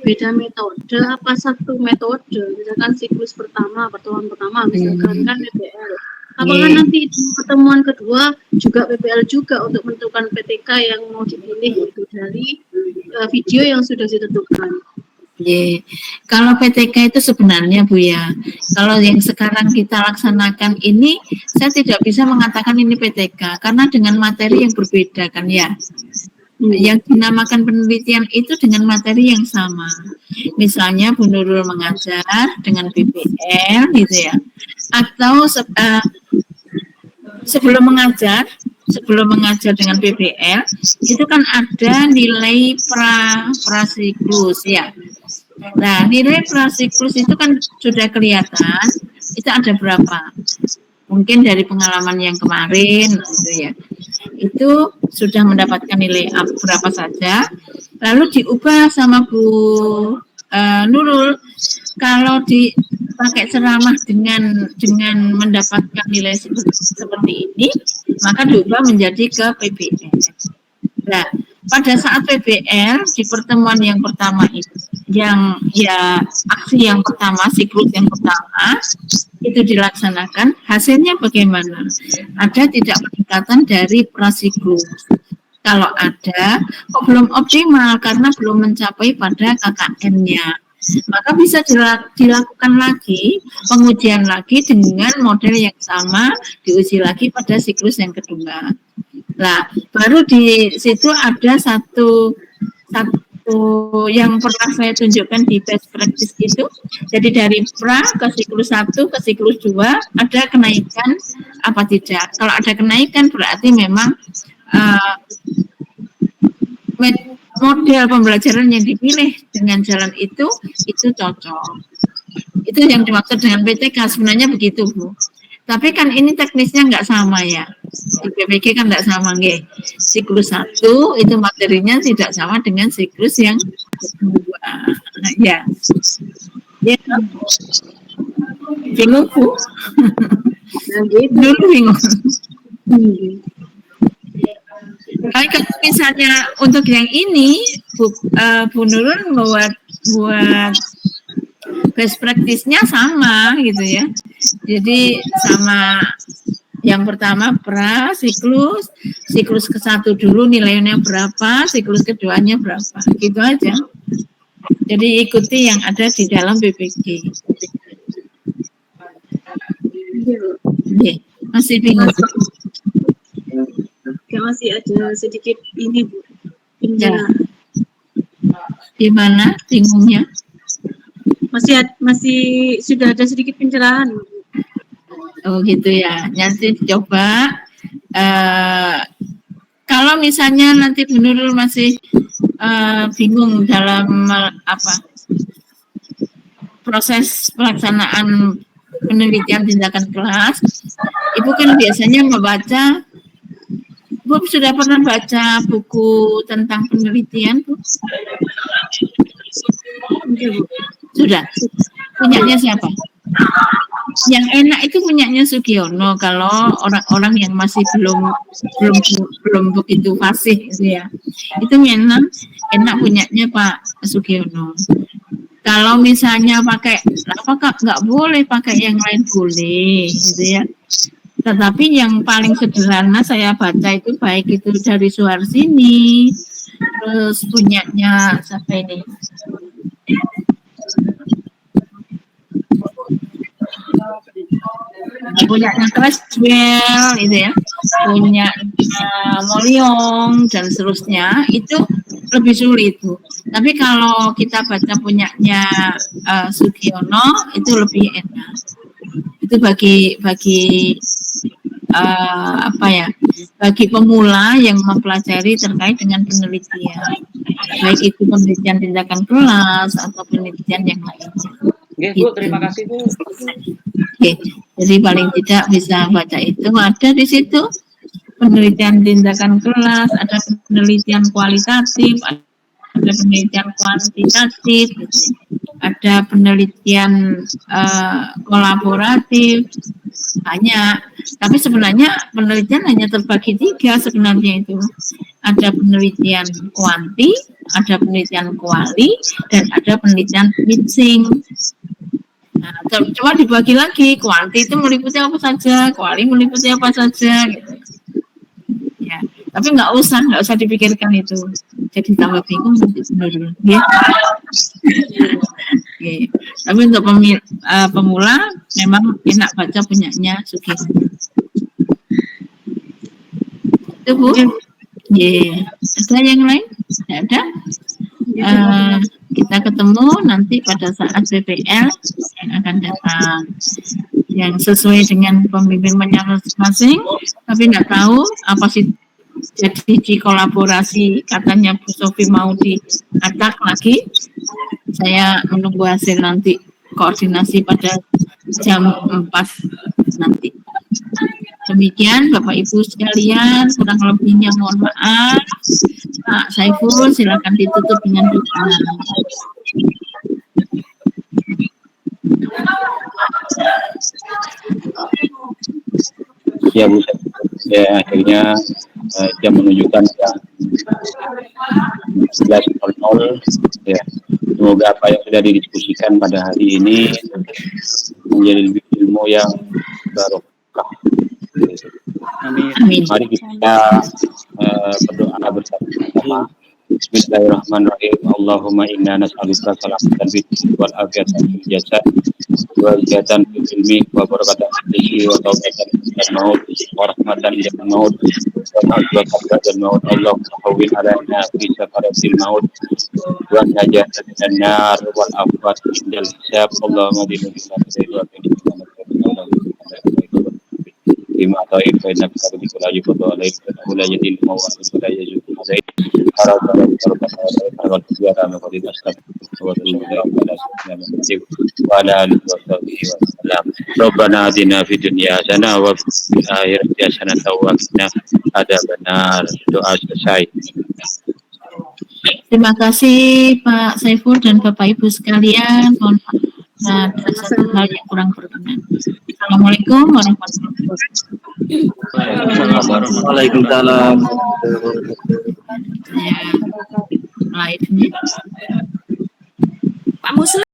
beda metode apa satu metode? Misalkan siklus pertemuan pertama misalkan kan PPL. Apakah nanti di pertemuan kedua juga PPL juga untuk menentukan PTK yang mau dipilih itu dari video yang sudah ditentukan? Ye. Kalau PTK itu sebenarnya Bu ya, kalau yang sekarang kita laksanakan ini, saya tidak bisa mengatakan ini PTK karena dengan materi yang berbeda kan ya. Yang dinamakan penelitian itu dengan materi yang sama. Misalnya Bu Nurul mengajar dengan PBL gitu ya. Atau sebelum mengajar dengan PBL itu kan ada nilai prasiklus ya. Nah, nilai prasiklus itu kan sudah kelihatan itu ada berapa. Mungkin dari pengalaman yang kemarin gitu ya. Itu sudah mendapatkan nilai berapa saja. Lalu diubah sama Bu Nurul, kalau dipakai ceramah dengan mendapatkan nilai seperti ini, maka diubah menjadi ke PBL. Nah, pada saat PBL di pertemuan yang pertama itu, aksi yang pertama, siklus yang pertama itu dilaksanakan, hasilnya bagaimana? Ada tidak peningkatan dari prasiklus? Kalau ada, kok belum optimal karena belum mencapai pada KKN-nya. Maka bisa dilakukan lagi, pengujian lagi dengan model yang sama, diuji lagi pada siklus yang kedua. Nah, baru di situ ada satu yang pernah saya tunjukkan di best practice itu. Jadi dari pra ke siklus 1 ke siklus 2 ada kenaikan apa tidak. Kalau ada kenaikan berarti memang model pembelajaran yang dipilih dengan jalan itu cocok. Itu yang dimaksud dengan PTK, sebenarnya begitu Bu. Tapi kan ini teknisnya nggak sama ya. Di PPG kan nggak sama nggih. Siklus 1 itu materinya tidak sama dengan siklus yang kedua. Ya. Ya. Bingung Bu? Dulu bingung. Kalau misalnya untuk yang ini Bu Nurul buat best practice-nya sama gitu ya. Jadi sama yang pertama siklus ke-1 dulu nilainya berapa, siklus keduanya berapa, gitu aja. Jadi ikuti yang ada di dalam PPG. Masih bingung? Ya, masih ada sedikit ini Bu. Ya. Gimana bingungnya? Masih sudah ada sedikit pencerahan. Oh gitu ya. Nanti coba kalau misalnya nanti Bu Nurul masih bingung dalam proses pelaksanaan penelitian tindakan kelas, Ibu kan biasanya membaca. Bu sudah pernah baca buku tentang penelitian, Bu? Sudah. Punyanya siapa? Yang enak itu punyanya Sugiono. Kalau orang-orang yang masih belum begitu fasih gitu ya. Itu memang enak punyanya Pak Sugiono. Kalau misalnya pakai apakah nggak boleh pakai yang lain boleh gitu ya. Tetapi yang paling sederhana saya baca itu baik itu dari Suharsini, terus punyanya siapa ini? Punyanya Creswell itu ya, punya Molyong dan seterusnya itu lebih sulit Bu. Tapi kalau kita baca punyanya Sugiono itu lebih enak. Itu bagi bagi pemula yang mempelajari terkait dengan penelitian, baik itu penelitian tindakan kelas atau penelitian yang lainnya. Oke, Bu, terima kasih Bu. Oke, jadi paling tidak bisa baca itu, ada di situ penelitian tindakan kelas, ada penelitian kualitatif, ada penelitian kuantitatif, ada penelitian kolaboratif, banyak. Tapi sebenarnya penelitian hanya terbagi 3 sebenarnya itu. Ada penelitian kuanti, ada penelitian kuali, dan ada penelitian mixing. Nah, coba dibagi lagi, kuanti itu meliputi apa saja, kuali meliputi apa saja, gitu. Ya, tapi nggak usah dipikirkan itu. Jadi tambah bingung nanti sebenarnya. Ya. Oke. Tapi untuk pemula memang enak baca punyanya Sugih. Itu Bu. Ada yang lain? Tidak ada. Kita ketemu nanti pada saat PPL yang akan datang, yang sesuai dengan pembimbingannya masing-masing. Tapi tidak tahu apa sih jadi kolaborasi, katanya Bu Sofi mau diatak lagi. Saya menunggu hasil nanti koordinasi pada jam 4 nanti. Demikian Bapak Ibu sekalian, kurang lebihnya mohon maaf. Pak Saiful silakan ditutup dengan doa. Ya Bu, ya akhirnya jam menunjukkan ya 11.00 ya. Semoga apa yang sudah didiskusikan pada hari ini menjadi lebih ilmu yang barokah. Amin. Mari kita berdoa bersama-sama. Bismillahirrahmanirrahim. Allahumma inna nas'aluka salamatan fid wal afiyatan fil jasad wa ziyadatan fil ilmi wa barakatan fil rizqi wa tawfiqan fil maut wa rahmatan fil maut wa ma'rifatan fil maut. Allahumma hawwin alaina fi sakaratil maut wa najatan minan nar wal afwat fil hisab. Allahumma dinu billahi wa lima taib baina kabdi kulaji foto alaih kula yadil mawad kula yajud alaih harap harap juara mengkodi nasab wa ala alihi wa sahbihi wa sallam. Rabbana atina fid dunya hasanah wa fil akhirati hasanah wa qina adzabannar. Doa selesai. Terima kasih Pak Saiful dan Bapak Ibu sekalian. Mohon maaf ada satu hal yang kurang berkenan. Assalamualaikum warahmatullahi wabarakatuh. Waalaikumsalam. Ya, live-nya. Pak Muslim.